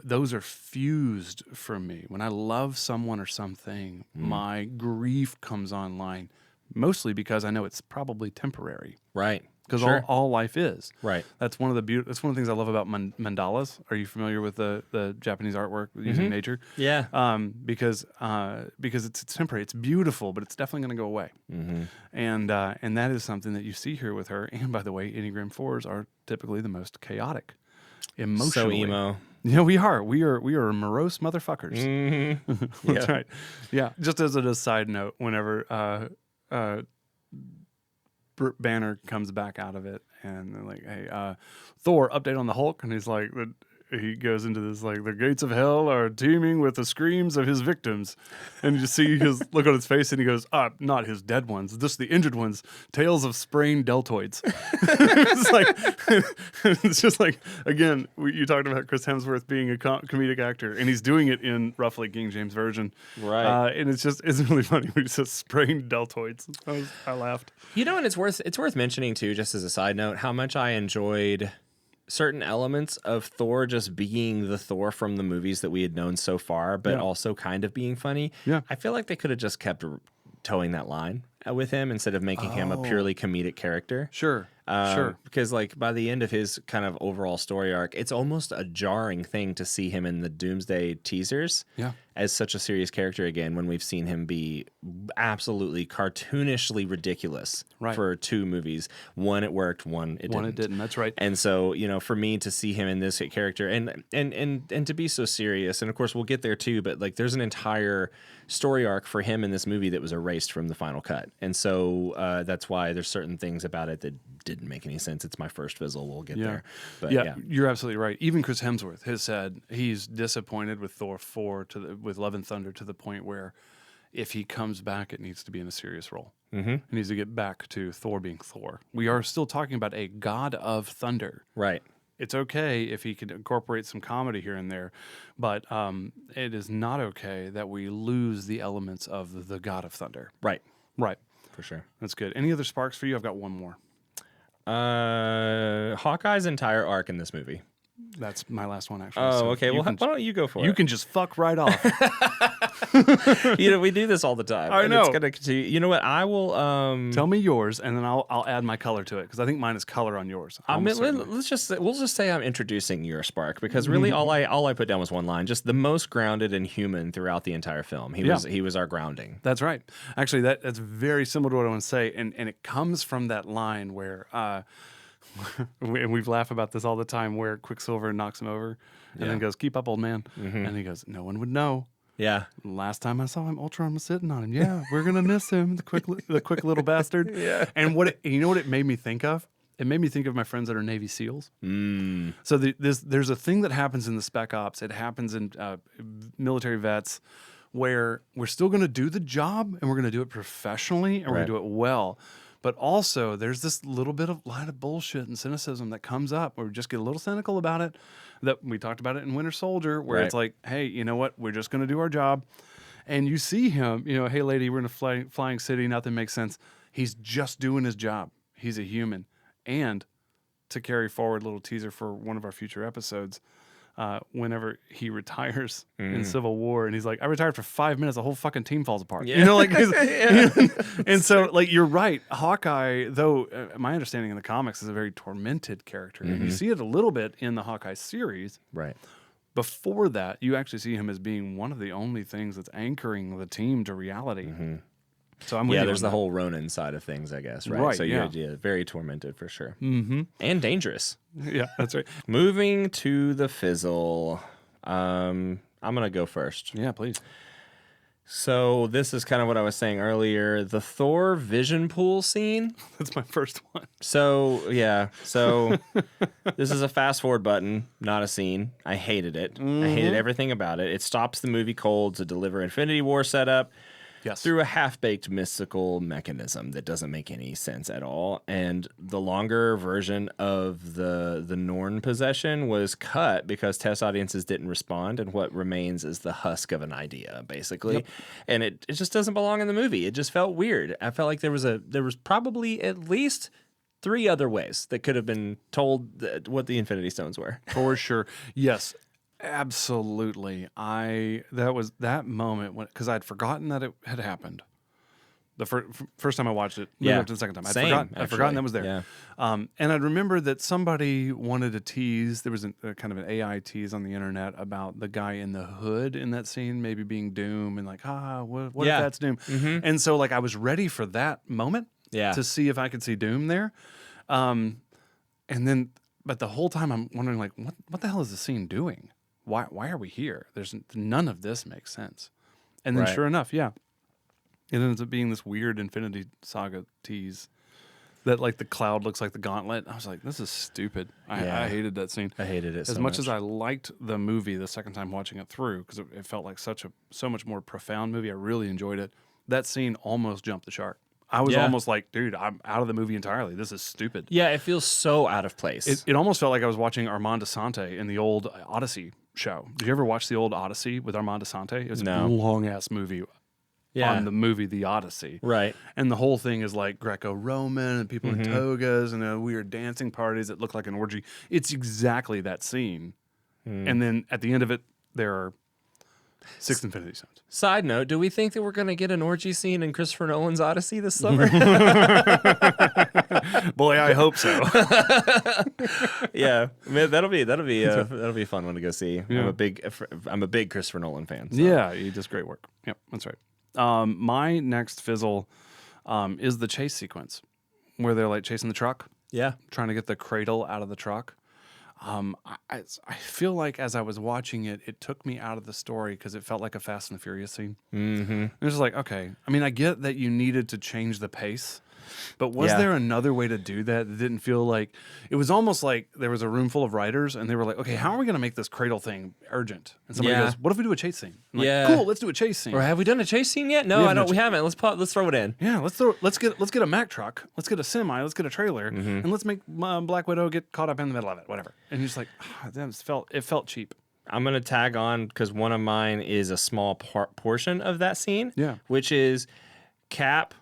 Those are fused for me. When I love someone or something, my grief comes online, mostly because I know it's probably temporary. Right. Because Sure. all life is. Right. That's one of the that's one of the things I love about mandalas. Are you familiar with the Japanese artwork using nature? Yeah. Because it's temporary. It's beautiful, but it's definitely going to go away. And that is something that you see here with her. And by the way, Enneagram 4s are typically the most chaotic, emotionally. So emo. Yeah, we are. We are morose motherfuckers. That's Yeah. right. Yeah. Just as a side note, whenever Banner comes back out of it and they're like, hey, Thor, update on the Hulk. And he's like, he goes into this, like, the gates of hell are teeming with the screams of his victims. And you see his look on his face and he goes, not his dead ones, just the injured ones, tales of sprained deltoids. It's just like, again, you talked about Chris Hemsworth being a comedic actor and he's doing it in roughly King James Version. Right. And it's really funny when he says sprained deltoids. I laughed. And it's worth mentioning too, just as a side note, how much I enjoyed certain elements of Thor just being the Thor from the movies that we had known so far, but also kind of being funny. Yeah. I feel like they could have just kept towing that line with him instead of making him a purely comedic character. Sure. Sure. Because like by the end of his kind of overall story arc, it's almost a jarring thing to see him in the Doomsday teasers as such a serious character again when we've seen him be absolutely cartoonishly ridiculous for 2 movies. One it worked, one it didn't. That's right. And so, for me to see him in this character and to be so serious, and of course we'll get there too, but like there's an entire story arc for him in this movie that was erased from the final cut. And so that's why there's certain things about it that didn't make any sense. It's my first Fizzle. We'll get there. But you're absolutely right. Even Chris Hemsworth has said he's disappointed with Thor 4 with Love and Thunder to the point where if he comes back, it needs to be in a serious role. It needs to get back to Thor being Thor. We are still talking about a god of thunder. Right. It's okay if he can incorporate some comedy here and there, but it is not okay that we lose the elements of the god of thunder. Right. Right. For sure. That's good. Any other sparks for you? I've got one more. Hawkeye's entire arc in this movie. That's my last one, actually. Oh, So okay. Well, why don't you go for it? You can just fuck right off. We do this all the time. I know. It's gonna continue. You know what? I will. Tell me yours, and then I'll add my color to it because I think mine is color on yours. We'll just say I'm introducing your spark because really all I put down was one line, just the most grounded and human throughout the entire film. He was our grounding. That's right. Actually, that's very similar to what I want to say, and it comes from that line where and we've laughed about this all the time, where Quicksilver knocks him over and then goes, "Keep up, old man," and he goes, "No one would know." Yeah. Last time I saw him, Ultron was sitting on him. Yeah, we're gonna miss him, the quick little bastard. Yeah. And you know what it made me think of? It made me think of my friends that are Navy SEALs. So there's a thing that happens in the Spec Ops. It happens in military vets where we're still going to do the job and we're going to do it professionally and we're going to do it well. But also there's this little bit of line of bullshit and cynicism that comes up where we just get a little cynical about it. That we talked about it in Winter Soldier, where it's like, hey, you know what? We're just going to do our job. And you see him, hey, lady, we're in a flying city. Nothing makes sense. He's just doing his job. He's a human. And to carry forward, a little teaser for one of our future episodes, whenever he retires in Civil War, and he's like, I retired for 5 minutes, the whole fucking team falls apart. Yeah. And so, like, you're right. Hawkeye, though, my understanding in the comics is a very tormented character. And you see it a little bit in the Hawkeye series. Right. Before that, you actually see him as being one of the only things that's anchoring the team to reality. So I'm with you there's on the that. whole Ronin side of things, I guess, right? Right, So yeah. you're very tormented for sure. And dangerous. Yeah, that's right. Moving to the Fizzle. I'm going to go first. Yeah, please. So this is kind of what I was saying earlier. The Thor vision pool scene. That's my first one. So, yeah. So this is a fast forward button, not a scene. I hated it. I hated everything about it. It stops the movie cold to deliver Infinity War setup. Yes. Through a half-baked mystical mechanism that doesn't make any sense at all. And the longer version of the Norn possession was cut because test audiences didn't respond, and what remains is the husk of an idea, basically. Yep. And it just doesn't belong in the movie. It just felt weird. I felt like there was probably at least 3 other ways that could have been told what the Infinity Stones were. For sure. Yes. Absolutely. That moment when, because I'd forgotten that it had happened. The first time I watched it, maybe after the second time, I'd forgotten that was there. Yeah. And I'd remembered that somebody wanted to tease. There was a kind of an AI tease on the internet about the guy in the hood in that scene, maybe being Doom, and like, what if that's Doom? And so, like, I was ready for that moment to see if I could see Doom there. And then, but the whole time I'm wondering, like, what the hell is the scene doing? Why are we here? There's none of this makes sense. And then sure enough, it ends up being this weird Infinity Saga tease that, like, the cloud looks like the gauntlet. I was like, this is stupid. I hated that scene. I hated it as much as I liked the movie the second time watching it through, because it felt like so much more profound movie. I really enjoyed it. That scene almost jumped the shark. I was almost like, dude, I'm out of the movie entirely. This is stupid. Yeah, it feels so out of place. It almost felt like I was watching Armand Assante in the old Odyssey show. Did you ever watch the old Odyssey with Armand Assante? It was a long-ass movie on the movie The Odyssey. Right. And the whole thing is like Greco-Roman and people in togas and weird dancing parties that look like an orgy. It's exactly that scene. And then at the end of it, there are 6 Infinity Stones. Side note, do we think that we're going to get an orgy scene in Christopher Nolan's Odyssey this summer? Boy, I hope so. Yeah, man, that'll be a fun one to go see. Yeah. I'm a big Christopher Nolan fan. So. Yeah, he does great work. Yep, that's right. My next fizzle is the chase sequence where they're like chasing the truck. Yeah, trying to get the cradle out of the truck. I feel like as I was watching it, it took me out of the story because it felt like a Fast and the Furious scene. It was like, okay, I mean, I get that you needed to change the pace, but was there another way to do that? It didn't feel like, it was almost like there was a room full of writers and they were like, okay, how are we going to make this cradle thing urgent? And somebody goes, what if we do a chase scene? I'm like, cool, let's do a chase scene. Or have we done a chase scene yet? No, we haven't. Let's throw it in. Yeah, let's get a Mack truck, let's get a semi, let's get a trailer, and let's make Black Widow get caught up in the middle of it, whatever. And you're just like, it felt cheap. I'm gonna tag on because one of mine is a small portion of that scene. Yeah, which is Cap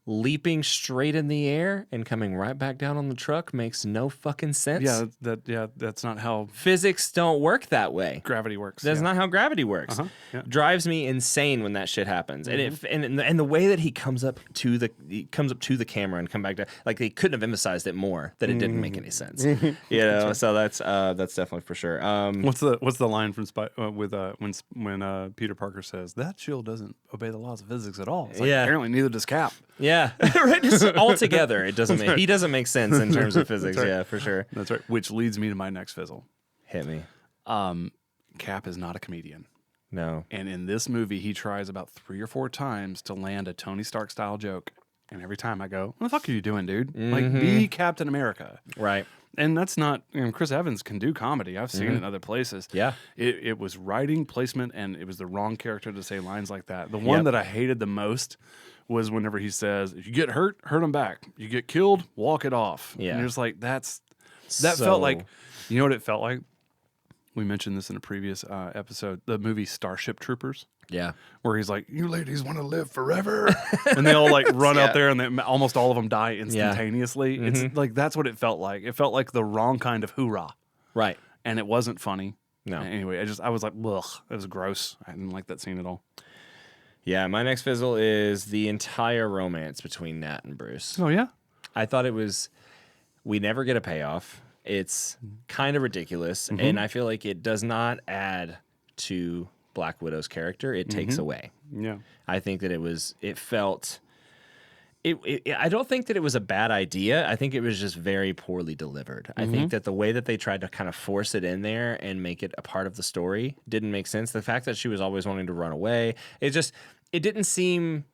leaping straight in the air and coming right back down on the truck makes no fucking sense. That's not how Physics don't work that way. gravity works. That's not how gravity works. Yeah. Drives me insane when that shit happens. And the way that he comes up to the camera and come back down, like they couldn't have emphasized it more that it didn't make any sense. You know, so that's definitely for sure. What's the line from when Peter Parker says that shield doesn't obey the laws of physics at all? It's like, apparently neither does Cap. Yeah, right. Just altogether, it doesn't make he doesn't make sense in terms of physics. Yeah, for sure. That's right. Which leads me to my next fizzle. Hit me. Cap is not a comedian. No. And in this movie, he tries about 3 or 4 times to land a Tony Stark style joke. And every time I go, what the fuck are you doing, dude? Like, be Captain America. Right. And that's not, Chris Evans can do comedy. I've seen it in other places. Yeah. It was writing, placement, and it was the wrong character to say lines like that. The one that I hated the most was whenever he says, if you get hurt, hurt him back. You get killed, walk it off. Yeah. And you're just like, that felt like, you know what it felt like? We mentioned this in a previous episode, the movie Starship Troopers. Yeah. Where he's like, you ladies want to live forever. And they all like run out there and almost all of them die instantaneously. Yeah. It's like, that's what it felt like. It felt like the wrong kind of hoorah. Right. And it wasn't funny. No. Anyway, I was like, ugh, it was gross. I didn't like that scene at all. Yeah. My next fizzle is the entire romance between Nat and Bruce. Oh, yeah? I thought we never get a payoff. It's kind of ridiculous, and I feel like it does not add to Black Widow's character. It takes away. Yeah. I think that it felt... I don't think that it was a bad idea. I think it was just very poorly delivered. I think that the way that they tried to kind of force it in there and make it a part of the story didn't make sense. The fact that she was always wanting to run away, it didn't seem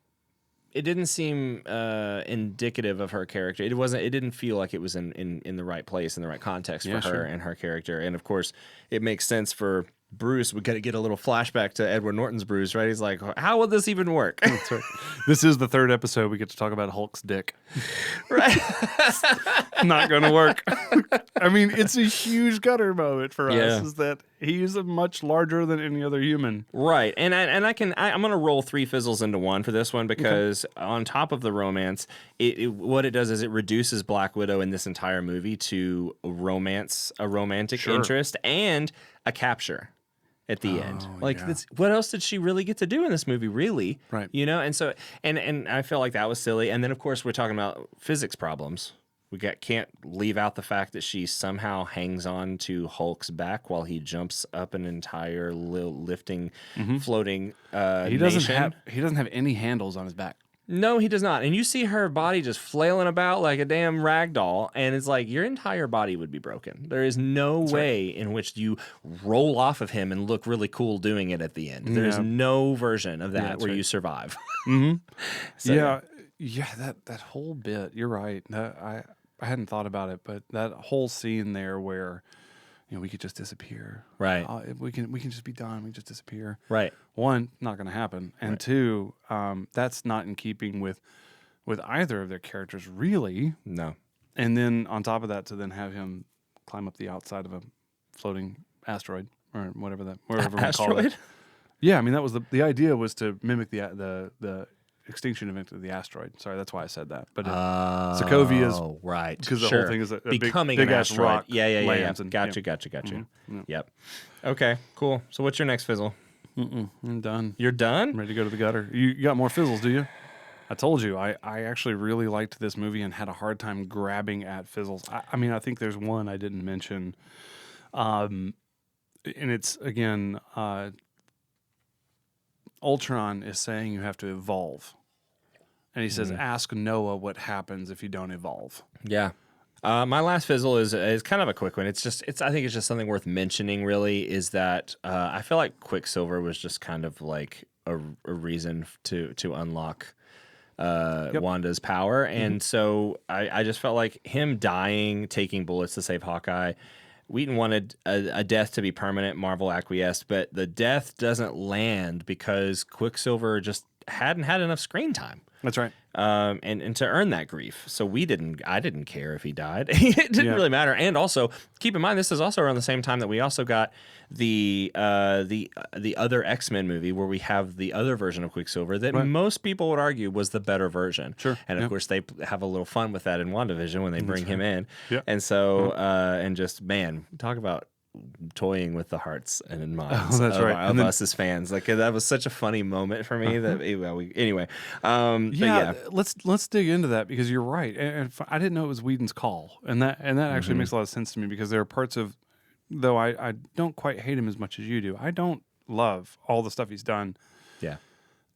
indicative of her character. It didn't feel like it was in the right place, in the right context for her and her character. And of course, it makes sense for Bruce. We got to get a little flashback to Edward Norton's Bruce, right? He's like, how will this even work? That's right. This is the 3rd episode. We get to talk about Hulk's dick. Right. Not going to work. I mean, it's a huge gutter moment for us, is that he's a much larger than any other human. Right. And I'm going to roll 3 fizzles into one for this one because on top of the romance, what it does is it reduces Black Widow in this entire movie to a romantic interest and a capture at the end. Like, what else did she really get to do in this movie, really? Right. You know, and so, and I felt like that was silly. And then, of course, we're talking about physics problems. Can't leave out the fact that she somehow hangs on to Hulk's back while he jumps up an entire lifting, floating he doesn't have any handles on his back. No, he does not. And you see her body just flailing about like a damn rag doll, and it's like your entire body would be broken. There is no way in which you roll off of him and look really cool doing it at the end. There's no version of that where you survive. So, that whole bit, you're right. I hadn't thought about it, but that whole scene there where we could just disappear. Right. We can just be done. We just disappear. Right. 1, not going to happen. And 2, that's not in keeping with either of their characters, really. No. And then on top of that, to then have him climb up the outside of a floating asteroid or whatever we call it. Yeah, I mean, that was the idea was to mimic the extinction event of the asteroid. Sorry, that's why I said that. But Sokovia is right because the whole thing is a becoming big an ass asteroid. rock. Yeah. And, Gotcha. Yep. Okay, cool. So what's your next fizzle? I'm done. You're done? I'm ready to go to the gutter. You got more fizzles, do you? I told you, I actually really liked this movie and had a hard time grabbing at fizzles. I mean, I think there's one I didn't mention. And it's, again, Ultron is saying you have to evolve. And he says, ask Noah what happens if you don't evolve. Yeah. My last fizzle is kind of a quick one. I think it's just something worth mentioning, really, is that I feel like Quicksilver was just kind of like a reason to unlock Wanda's power. And so I just felt like him dying, taking bullets to save Hawkeye. Whedon wanted a death to be permanent. Marvel acquiesced, but the death doesn't land because Quicksilver just hadn't had enough screen time. That's right. And to earn that grief. So I didn't care if he died. It didn't really matter. And also, keep in mind, this is also around the same time that we also got the other X-Men movie where we have the other version of Quicksilver that most people would argue was the better version. Sure. And of course, they have a little fun with that in WandaVision when they bring him in. Yep. And so, and just, man, talk about toying with the hearts and minds of us as fans. Like, that was such a funny moment for me that anyway. Let's dig into that, because you're right. And I didn't know it was Whedon's call, and that actually makes a lot of sense to me, because there are parts of, though I don't quite hate him as much as you do, I don't love all the stuff he's done. Yeah.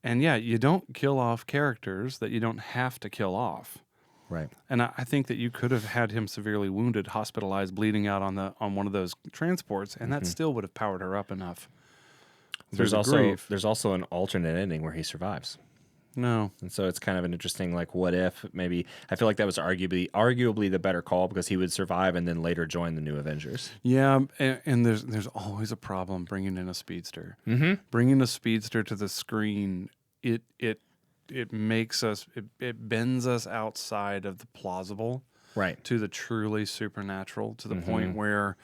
And you don't kill off characters that you don't have to kill off. Right. And I think that you could have had him severely wounded, hospitalized, bleeding out on one of those transports, and that still would have powered her up enough. There's also an alternate ending where he survives. No. And so it's kind of an interesting, like, what if maybe, I feel like that was arguably the better call, because he would survive and then later join the new Avengers. Yeah, and there's always a problem bringing in a speedster. Mm-hmm. Bringing a speedster to the screen, it makes us, it bends us outside of the plausible, right, to the truly supernatural, to the point where,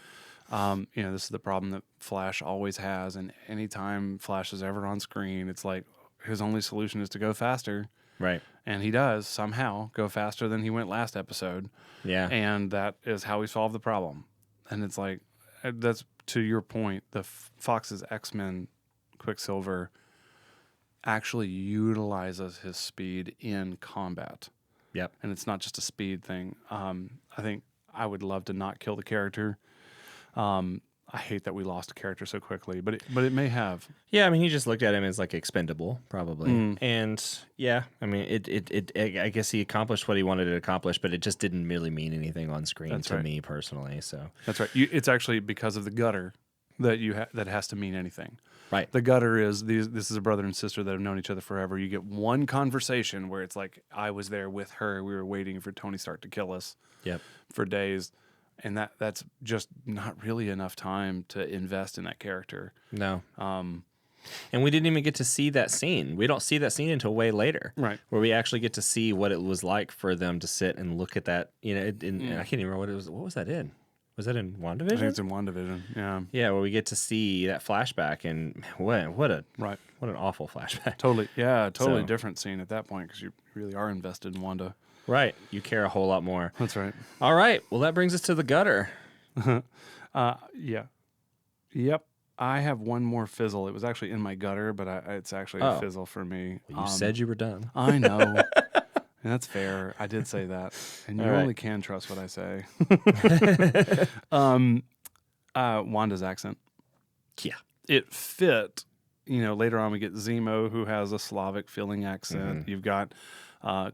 this is the problem that Flash always has, and anytime Flash is ever on screen, it's like his only solution is to go faster, right, and he does somehow go faster than he went last episode, and that is how we solve the problem, and it's like, that's to your point, the Fox's X-Men Quicksilver actually utilizes his speed in combat. Yep. And it's not just a speed thing. I think I would love to not kill the character. I hate that we lost a character so quickly, but it may have. Yeah, I mean, he just looked at him as like expendable, probably. And yeah, I mean, I guess he accomplished what he wanted to accomplish, but it just didn't really mean anything on screen to me personally. So that's right. It's actually because of the gutter that that has to mean anything. Right. The gutter is this is a brother and sister that have known each other forever. You get one conversation where it's like, I was there with her. We were waiting for Tony Stark to kill us. Yep. For days. And that's just not really enough time to invest in that character. No. And we didn't even get to see that scene. We don't see that scene until way later. Right. Where we actually get to see what it was like for them to sit and look at that. I can't even remember what it was. What was that in? Was that in WandaVision? I think it's in WandaVision, yeah. Yeah, where we get to see that flashback, and what an awful flashback. Totally different scene at that point, because you really are invested in Wanda. Right, you care a whole lot more. That's right. All right, well, that brings us to the gutter. Yeah. Yep. I have one more fizzle. It was actually in my gutter, but it's actually a fizzle for me. Well, you said you were done. I know. That's fair. I did say that. And you only can trust what I say. Wanda's accent. Yeah. It fit. Later on we get Zemo, who has a Slavic feeling accent. You've got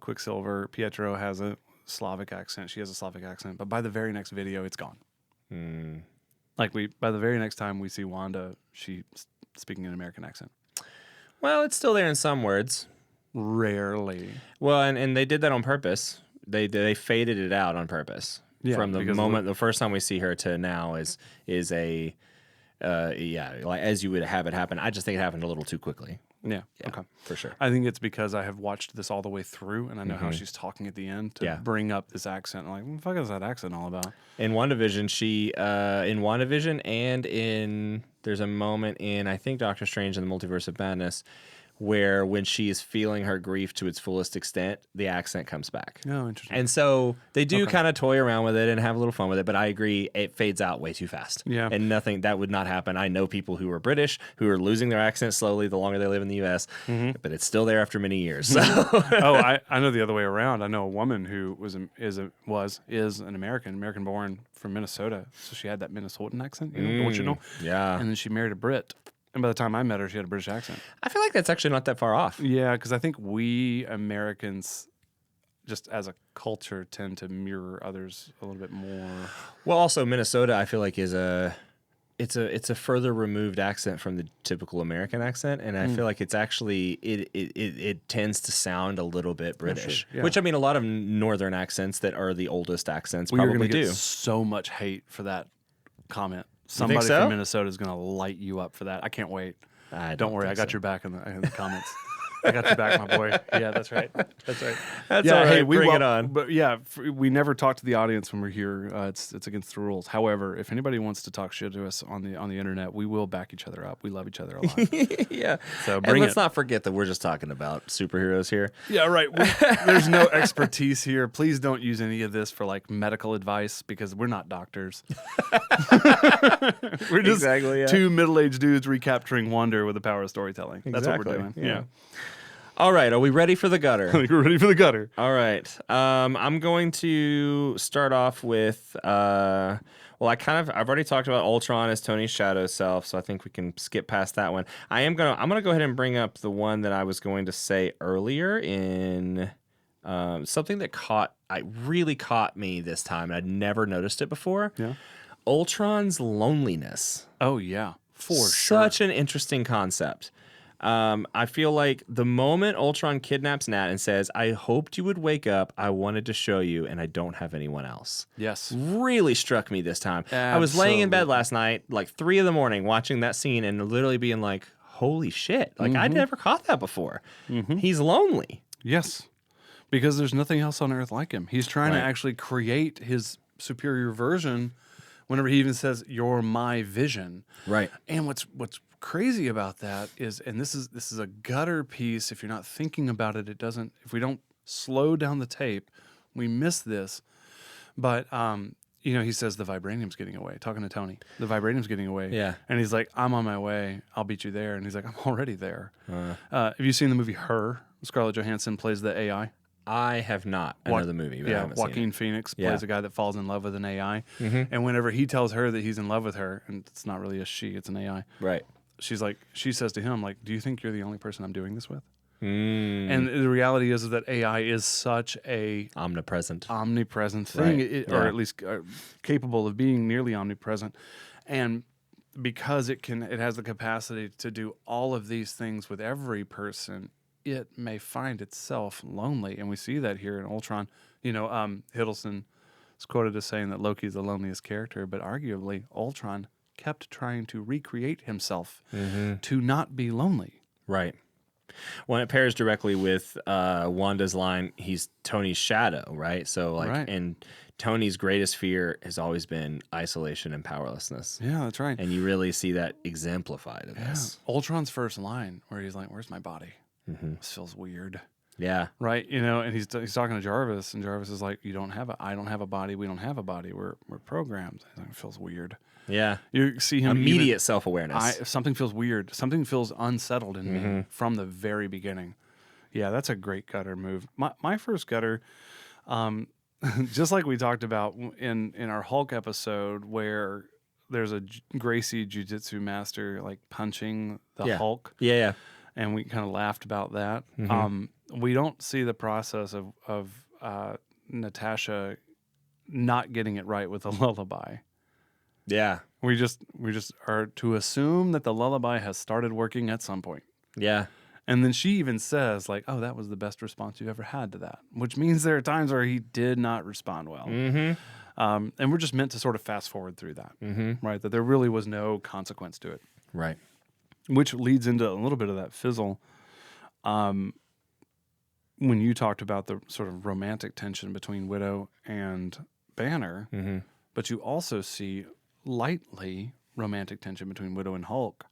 Quicksilver. Pietro has a Slavic accent. She has a Slavic accent. But by the very next video, it's gone. Like by the very next time we see Wanda, she's speaking an American accent. Well, it's still there in some words. Rarely. Well, and they did that on purpose. They faded it out on purpose. Yeah, from the moment the first time we see her to now is a like as you would have it happen. I just think it happened a little too quickly. Yeah. Okay. For sure. I think it's because I have watched this all the way through, and I know how she's talking at the end to bring up this accent. I'm like, what the fuck is that accent all about? In WandaVision, and there's a moment in, I think, Doctor Strange and the Multiverse of Madness, where when she is feeling her grief to its fullest extent, the accent comes back. Oh, interesting. And so they do kind of toy around with it and have a little fun with it, but I agree, it fades out way too fast. Yeah. And that would not happen. I know people who are British who are losing their accent slowly the longer they live in the U.S., but it's still there after many years. So. I know the other way around. I know a woman who is an American born from Minnesota, so she had that Minnesotan accent, don't you know? Yeah. And then she married a Brit. And by the time I met her, she had a British accent. I feel like that's actually not that far off. Yeah, because I think we Americans, just as a culture, tend to mirror others a little bit more. Well, also Minnesota, I feel like it's a further removed accent from the typical American accent, and I feel like it's actually it tends to sound a little bit British. Sure. Yeah. Which, I mean, a lot of northern accents that are the oldest accents probably You're gonna do. Get so much hate for that comment. Somebody from Minnesota is going to light you up for that. I can't wait. Don't worry, I got your back in the comments. I got your back, my boy. Yeah, that's right. That's right. That's all right. Hey, Bring it on. But yeah, we never talk to the audience when we're here. It's against the rules. However, if anybody wants to talk shit to us on the internet, we will back each other up. We love each other a lot. Yeah. So And let's not forget that we're just talking about superheroes here. Yeah, right. There's no expertise here. Please don't use any of this for like medical advice because we're not doctors. We're just two middle-aged dudes recapturing wonder with the power of storytelling. That's what we're doing. Yeah. All right. Are we ready for the gutter? I think we're ready for the gutter. All right. I'm going to start off with. I've already talked about Ultron as Tony's shadow self, so I think we can skip past that one. I'm gonna go ahead and bring up the one that I was going to say earlier in something that really caught me this time. I'd never noticed it before. Yeah. Ultron's loneliness. Oh yeah, for sure. Such an interesting concept. I feel like the moment Ultron kidnaps Nat and says, "I hoped you would wake up. I wanted to show you, and I don't have anyone else." Yes. Really struck me this time. Absolutely. I was laying in bed last night, like 3 a.m, watching that scene and literally being like, holy shit. Like, I'd never caught that before. He's lonely. Yes. Because there's nothing else on Earth like him. He's trying to actually create his superior version whenever he even says, "You're my vision." Right. And what's crazy about that is, and this is a gutter piece. If you're not thinking about it, if we don't slow down the tape, we miss this. But he says the vibranium's getting away, talking to Tony. The vibranium's getting away. Yeah. And he's like, "I'm on my way. I'll beat you there." And he's like, "I'm already there." Have you seen the movie Her? Scarlett Johansson plays the AI. I have not. I know the movie, but I haven't Joaquin seen it. Phoenix plays a guy that falls in love with an AI. And whenever he tells her that he's in love with her, and it's not really a she, it's an AI. Right. She says to him, like, "Do you think you're the only person I'm doing this with?" And the reality is that AI is such a omnipresent thing, or at least capable of being nearly omnipresent. And because it has the capacity to do all of these things with every person, it may find itself lonely. And we see that here in Ultron. Hiddleston is quoted as saying that Loki is the loneliest character, but arguably Ultron kept trying to recreate himself to not be lonely. Right. Well, it pairs directly with Wanda's line, he's Tony's shadow, right? So, and Tony's greatest fear has always been isolation and powerlessness. Yeah, that's right. And you really see that exemplified in this. Ultron's first line, where he's like, "Where's my body? This feels weird." Yeah. Right. And he's talking to Jarvis, and Jarvis is like, I don't have a body. We don't have a body. We're programmed. He's like, "It feels weird." Yeah. You see him immediate self-awareness. Something feels weird. Something feels unsettled in me from the very beginning. Yeah, that's a great gutter move. My first gutter, just like we talked about in our Hulk episode, where there's a Gracie jiu-jitsu master like punching the Hulk. Yeah. And we kind of laughed about that. We don't see the process of Natasha not getting it right with the lullaby. Yeah. We just are to assume that the lullaby has started working at some point. Yeah. And then she even says, like, "Oh, that was the best response you've ever had to that," which means there are times where he did not respond well. And we're just meant to sort of fast forward through that, right? That there really was no consequence to it. Right. Which leads into a little bit of that fizzle. When you talked about the sort of romantic tension between Widow and Banner, but you also see lightly romantic tension between Widow and Hulk.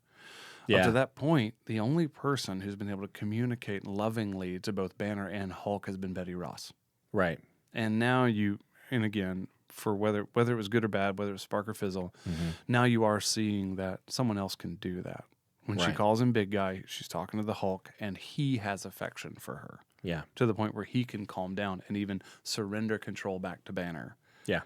Up to that point, the only person who's been able to communicate lovingly to both Banner and Hulk has been Betty Ross. Right. And now again, for whether it was good or bad, whether it was spark or fizzle, now you are seeing that someone else can do that. When she calls him big guy, she's talking to the Hulk, and he has affection for her. Yeah. To the point where he can calm down and even surrender control back to Banner. Yeah.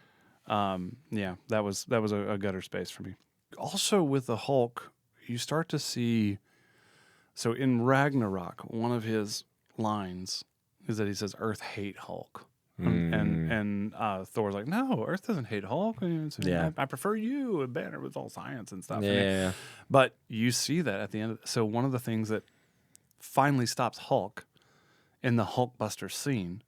That was a gutter space for me. Also with the Hulk, you start to see, so in Ragnarok, one of his lines is that he says, "Earth hate Hulk." And Thor's like, "No, Earth doesn't hate Hulk. I prefer you and Banner with all science and stuff." Yeah. But you see that at the end. So one of the things that finally stops Hulk in the Hulkbuster scene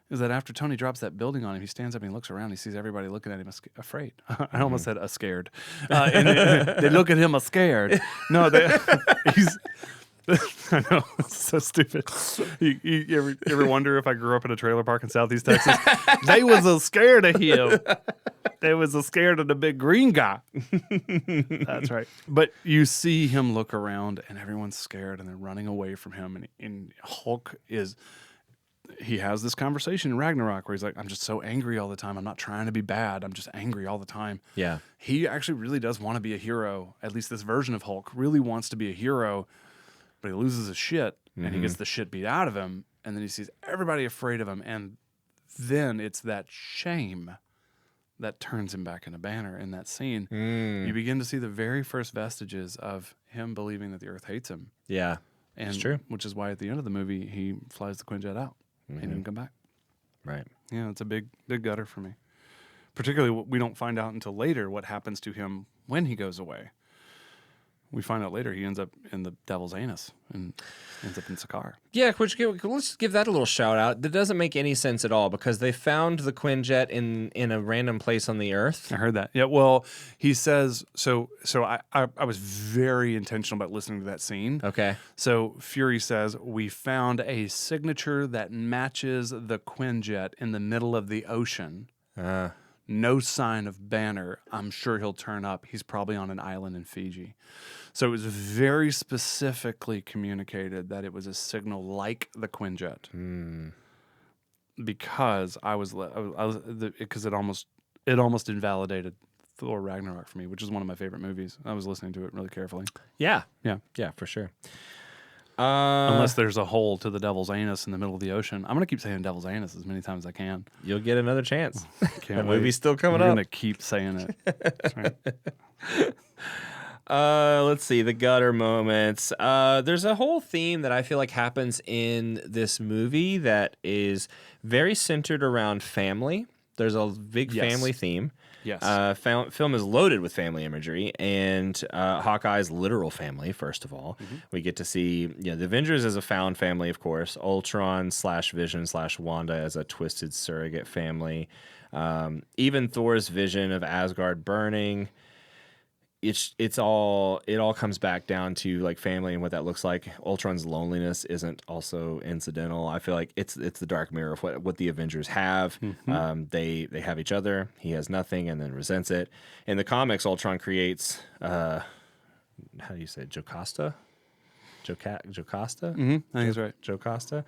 is that after Tony drops that building on him, he stands up and he looks around. He sees everybody looking at him afraid. I almost said scared. And they look at him scared. No, I know, it's so stupid. You ever wonder if I grew up in a trailer park in Southeast Texas? They was so scared of him. They was so scared of the big green guy. That's right. But you see him look around, and everyone's scared, and they're running away from him. And Hulk he has this conversation in Ragnarok where he's like, I'm just so angry all the time. I'm not trying to be bad. I'm just angry all the time. Yeah. He actually really does want to be a hero. At least this version of Hulk really wants to be a hero, but he loses his shit and he gets the shit beat out of him. And then he sees everybody afraid of him. And then it's that shame that turns him back into Banner in that scene. You begin to see the very first vestiges of him believing that the Earth hates him. Yeah. And it's true. Which is why at the end of the movie, he flies the Quinjet out. He didn't come back. Right. Yeah, it's a big gutter for me. Particularly, we don't find out until later what happens to him when he goes away. We find out later he ends up in the devil's anus and ends up in Sakaar. Yeah, let's give that a little shout out. That doesn't make any sense at all because they found the Quinjet in a random place on the Earth. I heard that. Yeah, well, he says, so I was very intentional about listening to that scene. Okay. So Fury says, we found a signature that matches the Quinjet in the middle of the ocean. No sign of Banner. I'm sure he'll turn up. He's probably on an island in Fiji. So it was very specifically communicated that it was a signal like the Quinjet. Because because it almost invalidated Thor Ragnarok for me, which is one of my favorite movies. I was listening to it really carefully. Yeah, for sure. Unless there's a hole to the devil's anus in the middle of the ocean. I'm going to keep saying devil's anus as many times as I can. You'll get another chance. Can't The movie's still coming I'm up. going to keep saying it. That's right. Let's see, the gutter moments. There's a whole theme that I feel like happens in this movie that is very centered around family. There's a big family theme. Yes. Film is loaded with family imagery, and Hawkeye's literal family, first of all. We get to see the Avengers as a found family, of course, Ultron / Vision / Wanda as a twisted surrogate family. Even Thor's vision of Asgard burning. It all comes back down to like family and what that looks like. Ultron's loneliness isn't also incidental. I feel like it's the dark mirror of what the Avengers have. They have each other. He has nothing and then resents it. In the comics, Ultron creates how do you say it? Jocasta? Jocasta? I think that's right. Jocasta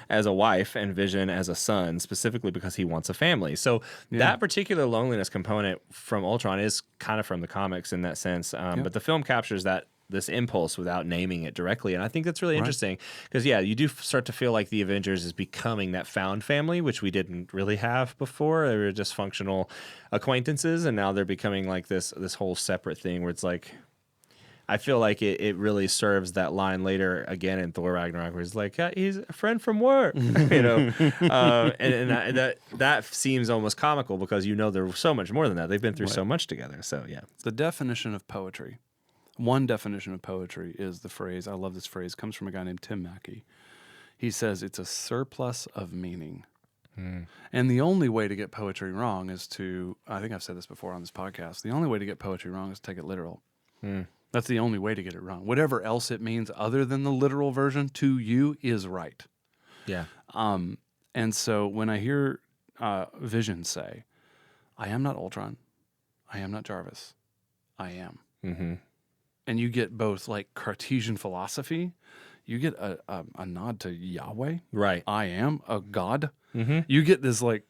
as a wife and Vision as a son, specifically because he wants a family. So that particular loneliness component from Ultron is kind of from the comics in that sense. But the film captures this impulse without naming it directly. And I think that's really interesting because, you do start to feel like the Avengers is becoming that found family, which we didn't really have before. They were just functional acquaintances. And now they're becoming like this whole separate thing where it's like, I feel like it really serves that line later again in Thor Ragnarok, where he's like, he's a friend from work, and that seems almost comical because there's so much more than that. They've been through so much together. So yeah, the definition of poetry. One definition of poetry is the phrase. I love this phrase. Comes from a guy named Tim Mackey. He says it's a surplus of meaning. And the only way to get poetry wrong is to. I think I've said this before on this podcast. The only way to get poetry wrong is to take it literal. That's the only way to get it wrong. Whatever else it means other than the literal version to you is right. Yeah. And so when I hear Vision say, I am not Ultron, I am not Jarvis, I am. And you get both like Cartesian philosophy, you get a nod to Yahweh. Right. I am a God. You get this like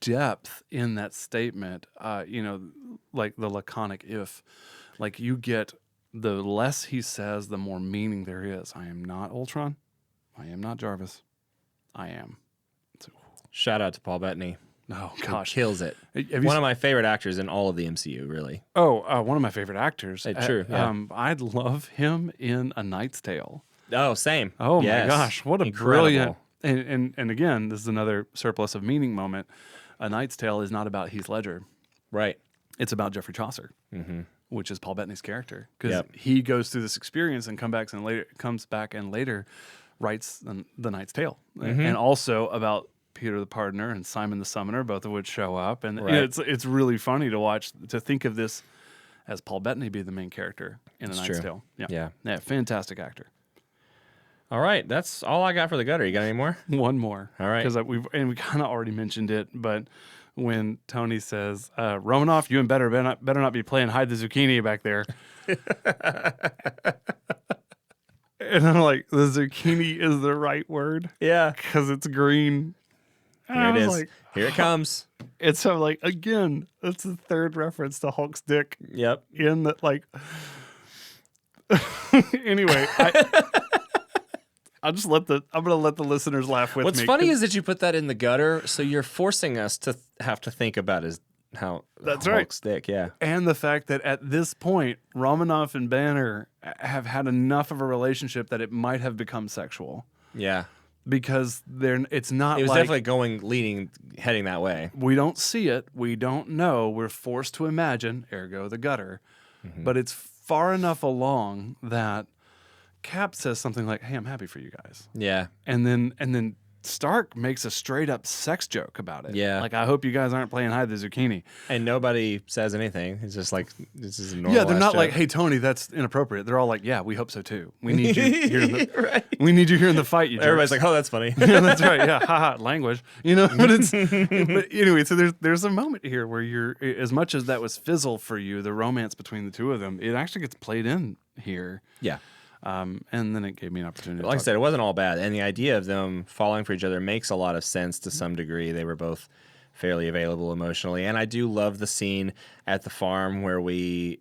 depth in that statement, like the laconic if. Like you get the less he says, the more meaning there is. I am not Ultron. I am not Jarvis. I am. Shout out to Paul Bettany. Oh, gosh. He kills it. One of my favorite actors in all of the MCU, really. Oh, one of my favorite actors. True. Yeah. I'd love him in A Knight's Tale. Oh, same. Oh, my gosh. What a Incredible. brilliant. And again, this is another surplus of meaning moment. A Knight's Tale is not about Heath Ledger. Right. It's about Geoffrey Chaucer. Which is Paul Bettany's character, because he goes through this experience and comes back and later writes the Knight's Tale, and also about Peter the Pardoner and Simon the Summoner, both of which show up, and it's really funny to think of this as Paul Bettany be the main character in A Knight's Tale. Yeah, fantastic actor. All right, that's all I got for the gutter. You got any more? One more. All right. Because we kind of already mentioned it, but when Tony says, Romanoff, you and better not be playing hide the zucchini back there. And I'm like, the zucchini is the right word. Yeah. Because it's green. And Here I it was is. like, Here it comes. it's so like, again, that's the third reference to Hulk's dick Yep. in that, like, anyway, I'm gonna let the listeners laugh with What's me. funny is that you put that in the gutter, so you're forcing us to have to think about how That's right. Hulk's dick. Yeah. And the fact that at this point, Romanoff and Banner have had enough of a relationship that it might have become sexual. Yeah. Because it's not It was like definitely heading that way. we don't see it, we don't know, we're forced to imagine, ergo the gutter. Mm-hmm. But it's far enough along that Cap says something like, "Hey, I'm happy for you guys." Yeah. And then Stark makes a straight up sex joke about it. Yeah. Like, I hope you guys aren't playing hide the zucchini. And nobody says anything. It's just like, this is a normal. Yeah, they're not joke. like, "Hey, Tony, that's inappropriate." They're all like, "Yeah, we hope so too. We need you here in the Right. we need you here in the fight." You Everybody's jerks." like, oh, that's funny. Yeah, that's right. Yeah, haha, language. But anyway. So there's a moment here where you're, as much as that was Fizzle for you, the romance between the two of them, it actually gets played in here. Yeah. And then it gave me an opportunity. Like I said, it wasn't all bad. And the idea of them falling for each other makes a lot of sense to some degree. They were both fairly available emotionally. And I do love the scene at the farm where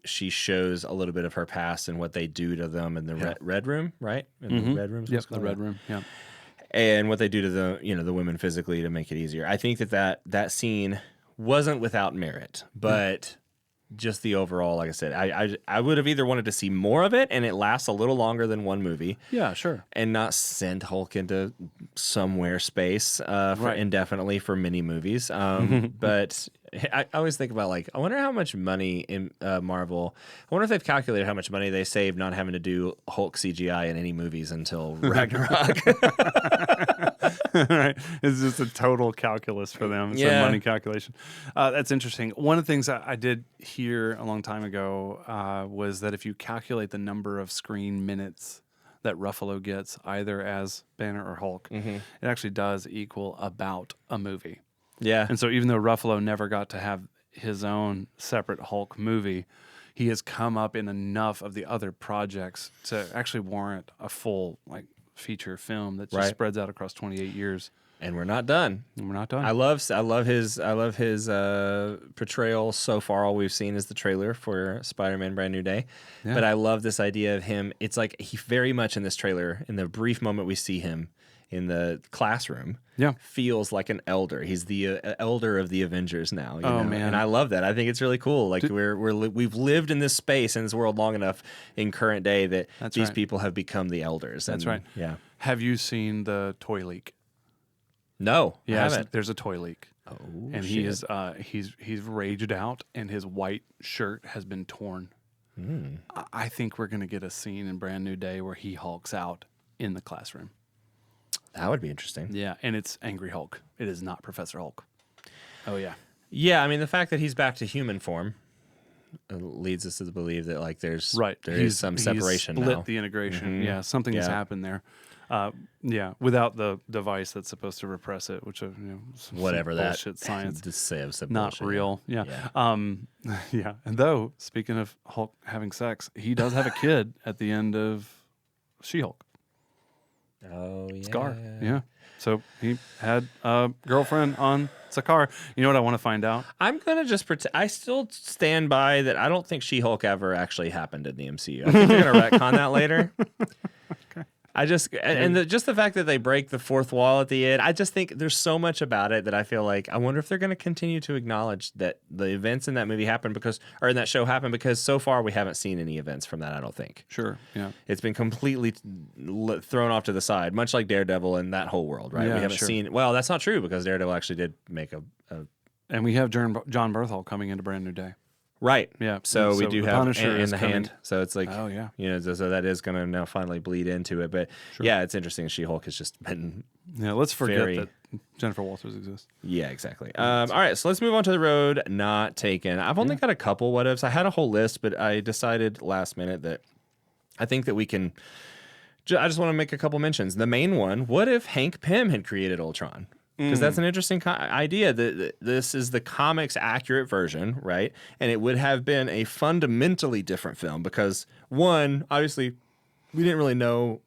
she shows a little bit of her past and what they do to them in the red room, right? In the red room. Yep, the red room. Yeah. And what they do to the women physically to make it easier. I think that scene wasn't without merit, but just the overall, like I said, I would have either wanted to see more of it and it lasts a little longer than one movie. Yeah, sure. And not send Hulk into somewhere space indefinitely for many movies. But I always think about, like, I wonder how much money in Marvel, I wonder if they've calculated how much money they saved not having to do Hulk CGI in any movies until Ragnarok. Right. It's just a total calculus for them. It's a money calculation. That's interesting. One of the things I did hear a long time ago was that if you calculate the number of screen minutes that Ruffalo gets, either as Banner or Hulk, it actually does equal about a movie. Yeah. And so even though Ruffalo never got to have his own separate Hulk movie, he has come up in enough of the other projects to actually warrant a full, like, feature film that just spreads out across 28 years. And we're not done. And we're not done. I love his portrayal so far. All we've seen is the trailer for Spider-Man: Brand New Day, but I love this idea of him. It's like he very much in this trailer, in the brief moment we see him in the classroom, feels like an elder. He's the elder of the Avengers now. You know? Man, and I love that. I think it's really cool. Like we've lived in this space and this world long enough in current day that these people have become the elders. That's right. Yeah. Have you seen the toy leak? No, I Yeah, haven't. there's a toy leak. Oh, And shit. he's raged out, and his white shirt has been torn. I think we're gonna get a scene in Brand New Day where he hulks out in the classroom. That would be interesting. Yeah, and it's Angry Hulk. It is not Professor Hulk. Oh yeah. Yeah, I mean the fact that he's back to human form leads us to believe that, like, there is some separation he's split now. the integration. Yeah, something has happened there. Without the device that's supposed to repress it, which Whatever some that bullshit science. Just say some Not bullshit. real. Yeah. Yeah. And though, speaking of Hulk having sex, he does have a kid at the end of She-Hulk. Oh yeah. Scar. Yeah. So he had a girlfriend on Sakaar. You know what I want to find out? I'm gonna just pretend. I still stand by that. I don't think She-Hulk ever actually happened in the MCU. I think they're gonna retcon that later. I just just the fact that they break the fourth wall at the end. I just think there's so much about it that I feel like I wonder if they're going to continue to acknowledge that the events in that movie happened in that show happened because so far we haven't seen any events from that. I don't think. Sure. Yeah. It's been completely thrown off to the side, much like Daredevil and that whole world, right? Yeah, we haven't seen. Well, that's not true because Daredevil actually did make a And we have John Berthel coming into Brand New Day. right. Yeah. So we so do the have Punisher in is the coming. hand. So it's like, Oh yeah. so that is going to now finally bleed into it. But yeah, it's interesting. She-Hulk has just been. Yeah. Let's forget Very- that Jennifer Walters exists. Yeah, exactly. All right, so let's move on to the road not taken. I've only got a couple what ifs. I had a whole list, but I decided last minute that I think that we can I just want to make a couple mentions. The main one, what if Hank Pym had created Ultron? Because that's an interesting idea. This is the comics accurate version, right? And it would have been a fundamentally different film because, one, obviously, we didn't know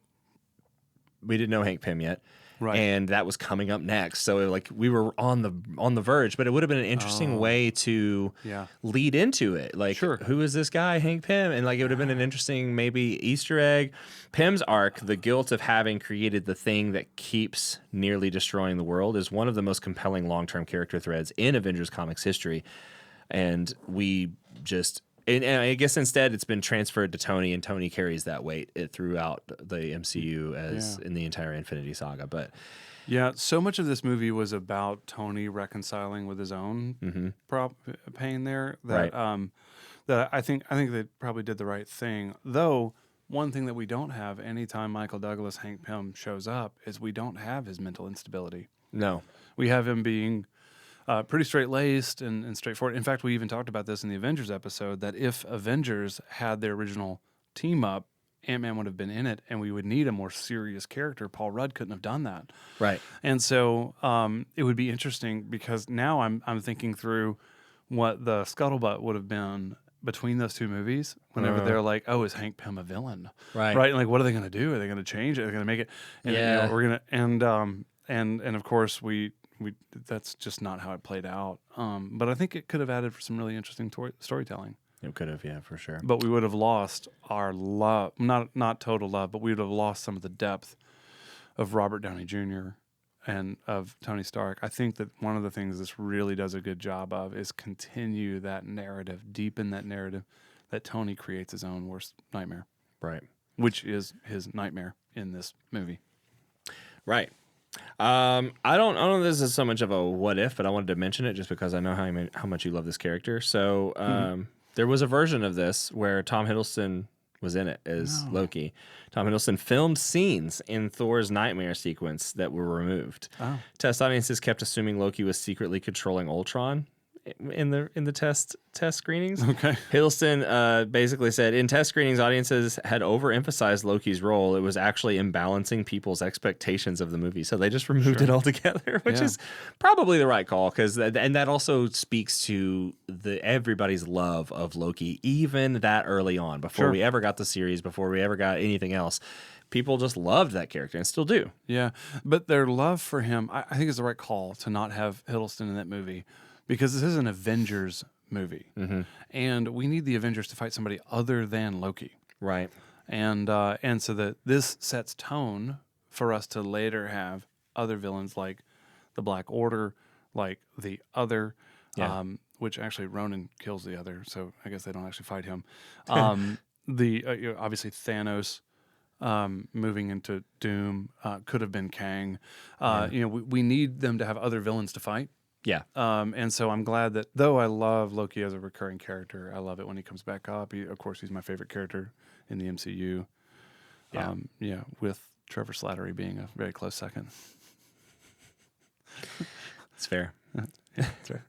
Hank Pym yet. Right. And that was coming up next. So like we were on the verge, but it would have been an interesting way to lead into it. Like, who is this guy, Hank Pym? And like it would have been an interesting maybe Easter egg. Pym's arc, the guilt of having created the thing that keeps nearly destroying the world, is one of the most compelling long-term character threads in Avengers comics history. And we just... And I guess instead it's been transferred to Tony, and Tony carries that weight throughout the MCU as in the entire Infinity Saga. But yeah, so much of this movie was about Tony reconciling with his own pain there. That that I think they probably did the right thing. Though one thing that we don't have anytime Michael Douglas Hank Pym shows up is we don't have his mental instability. No, we have him being pretty straight-laced and straightforward. In fact, we even talked about this in the Avengers episode, that if Avengers had their original team up, Ant-Man would have been in it, and we would need a more serious character. Paul Rudd couldn't have done that. Right. And so it would be interesting because now I'm thinking through what the scuttlebutt would have been between those two movies whenever they're like, oh, is Hank Pym a villain? Right. Right? And like, what are they going to do? Are they going to change it? Are they going to make it? And, you know, we're going to... And of course, we that's just not how it played out. But I think it could have added for some really interesting storytelling. It could have, yeah, for sure. But we would have lost our love, not total love, but we would have lost some of the depth of Robert Downey Jr. and of Tony Stark. I think that one of the things this really does a good job of is continue that narrative, deepen that narrative, that Tony creates his own worst nightmare. Right. Which is his nightmare in this movie. Right. I don't know if this is so much of a what if, but I wanted to mention it just because I know how much you love this character. So there was a version of this where Tom Hiddleston was in it as Loki. Tom Hiddleston filmed scenes in Thor's nightmare sequence that were removed. Oh. Test audiences kept assuming Loki was secretly controlling Ultron in the test screenings. Okay. Hiddleston basically said, in test screenings, audiences had overemphasized Loki's role. It was actually imbalancing people's expectations of the movie. So they just removed it altogether, which is probably the right call. And that also speaks to everybody's love of Loki, even that early on, before we ever got the series, before we ever got anything else. People just loved that character and still do. Yeah. But their love for him, I think is the right call to not have Hiddleston in that movie. Because this is an Avengers movie, and we need the Avengers to fight somebody other than Loki, right? And so that this sets tone for us to later have other villains like the Black Order, like the Other, which actually Ronan kills the Other, so I guess they don't actually fight him. Obviously Thanos. Moving into Doom could have been Kang. We need them to have other villains to fight. Yeah. And so I'm glad that, though I love Loki as a recurring character, I love it when he comes back up. Of course, he's my favorite character in the MCU. Yeah. With Trevor Slattery being a very close second. It's fair. That's right.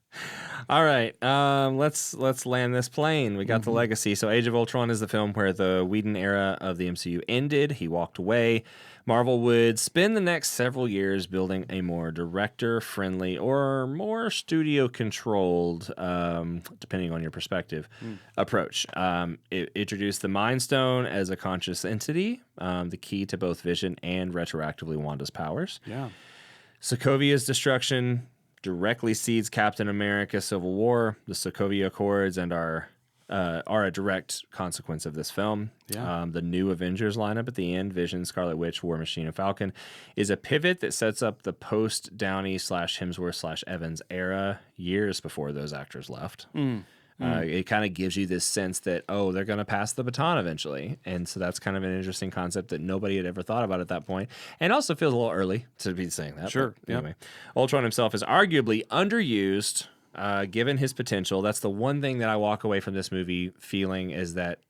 All right, let's land this plane. We got the legacy. So Age of Ultron is the film where the Whedon era of the MCU ended. He walked away. Marvel would spend the next several years building a more director-friendly or more studio-controlled, depending on your perspective, approach. It introduced the Mind Stone as a conscious entity, the key to both Vision and retroactively Wanda's powers. Yeah. Sokovia's destruction directly seeds Captain America: Civil War. The Sokovia Accords and are a direct consequence of this film. Yeah. The new Avengers lineup at the end, Vision, Scarlet Witch, War Machine, and Falcon, is a pivot that sets up the post-Downey/Hemsworth/Evans era years before those actors left. It kind of gives you this sense that, they're going to pass the baton eventually. And so that's kind of an interesting concept that nobody had ever thought about at that point. And also feels a little early to be saying that. Sure. Anyway, Ultron himself is arguably underused, given his potential. That's the one thing that I walk away from this movie feeling is that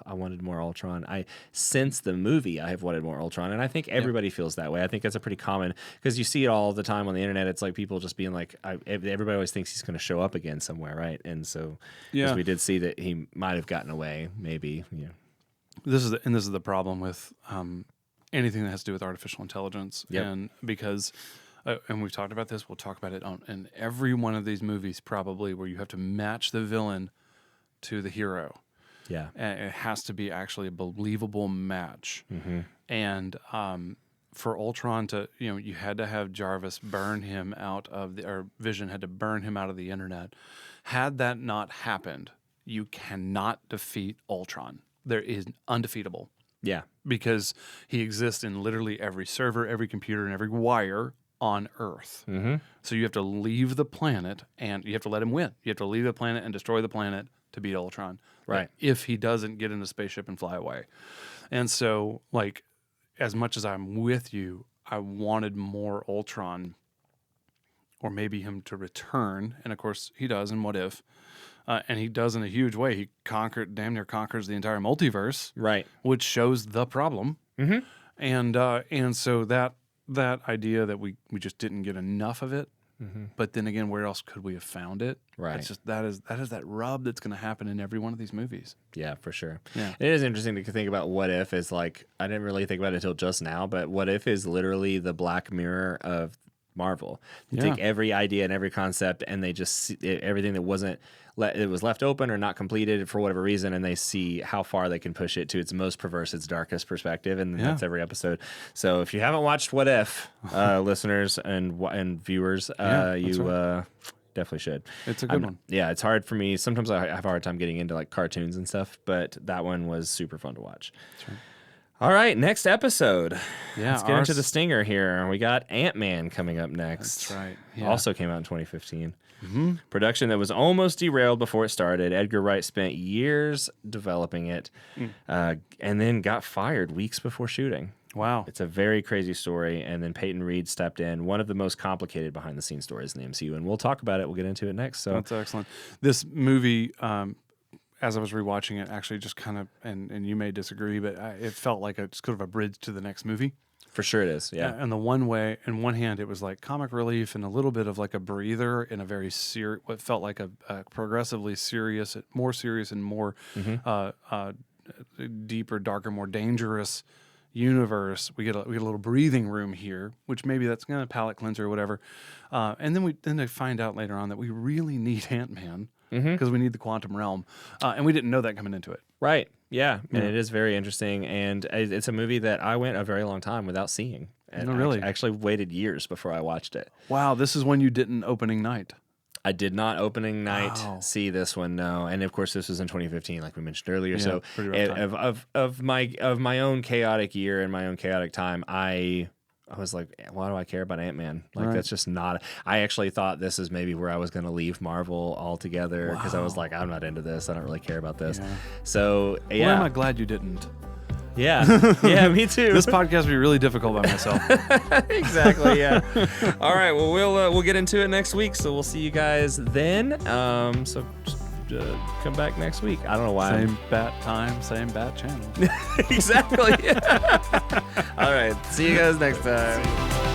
I wanted more Ultron. Since the movie, I have wanted more Ultron, and I think everybody feels that way. I think that's a pretty common, because you see it all the time on the internet. It's like people just being like, everybody always thinks he's going to show up again somewhere, right? And so, as we did see that he might have gotten away, maybe. This is the problem with anything that has to do with artificial intelligence, and because and we've talked about this. We'll talk about it in every one of these movies, probably, where you have to match the villain to the hero. Yeah, and it has to be actually a believable match. And for Ultron to, you had to have Jarvis burn him out of or Vision had to burn him out of the internet. Had that not happened, you cannot defeat Ultron. There is undefeatable. Yeah, because he exists in literally every server, every computer, and every wire on Earth. So you have to leave the planet, and you have to let him win. You have to leave the planet and destroy the planet to beat Ultron. Right. If he doesn't get in a spaceship and fly away. And so, like, as much as I'm with you, I wanted more Ultron, or maybe him to return. And of course, he does in What If. And he does in a huge way. He damn near conquers the entire multiverse. Right. Which shows the problem. And so that idea that we just didn't get enough of it. But then again, where else could we have found it? Right. It's just that is that rub that's going to happen in every one of these movies. Yeah, for sure. Yeah. It is interesting to think about What If is like, I didn't really think about it until just now, but What If is literally the Black Mirror of Marvel. They take every idea and every concept, and they just see everything that wasn't it was left open or not completed for whatever reason, and they see how far they can push it to its most perverse, its darkest perspective, and that's every episode. So if you haven't watched What If, listeners and viewers, you definitely should. It's a good one. Yeah, it's hard for me. Sometimes I have a hard time getting into like cartoons and stuff, but that one was super fun to watch. That's right. All right, next episode. Yeah, let's get into the stinger here. We got Ant-Man coming up next. That's right. Yeah. Also came out in 2015. Production that was almost derailed before it started. Edgar Wright spent years developing it, and then got fired weeks before shooting. Wow. It's a very crazy story, and then Peyton Reed stepped in. One of the most complicated behind-the-scenes stories in the MCU, and we'll talk about it. We'll get into it next. So that's excellent. This movie, as I was rewatching it, actually just kind of, and you may disagree, but it felt like it's sort of a bridge to the next movie. For sure it is, yeah. And the one way, in one hand, it was like comic relief and a little bit of like a breather in a very what felt like a progressively serious, more serious and more deeper, darker, more dangerous universe. We get a little breathing room here, which maybe that's kind of palate cleanser or whatever. And then they find out later on that we really need Ant-Man because we need the quantum realm, and we didn't know that coming into it. Right. Yeah, and it is very interesting, and it's a movie that I went a very long time without seeing. And No, really? I actually waited years before I watched it. Wow, this is when you didn't opening night. I did not opening night see this one, no. And of course, this was in 2015, like we mentioned earlier. Yeah, so pretty rough time. of my own chaotic year and my own chaotic time, I was like, why do I care about Ant-Man? Like, Right. that's just not. I actually thought this is maybe where I was going to leave Marvel altogether because I was like, I'm not into this. I don't really care about this. Yeah. So Well, am I glad you didn't? Yeah. Yeah, me too. This podcast would be really difficult by myself. Exactly. Yeah. All right. Well, we'll get into it next week. So we'll see you guys then. So just come back next week. I don't know why. Same bat time, same bat channel. Exactly. All right. See you guys next time.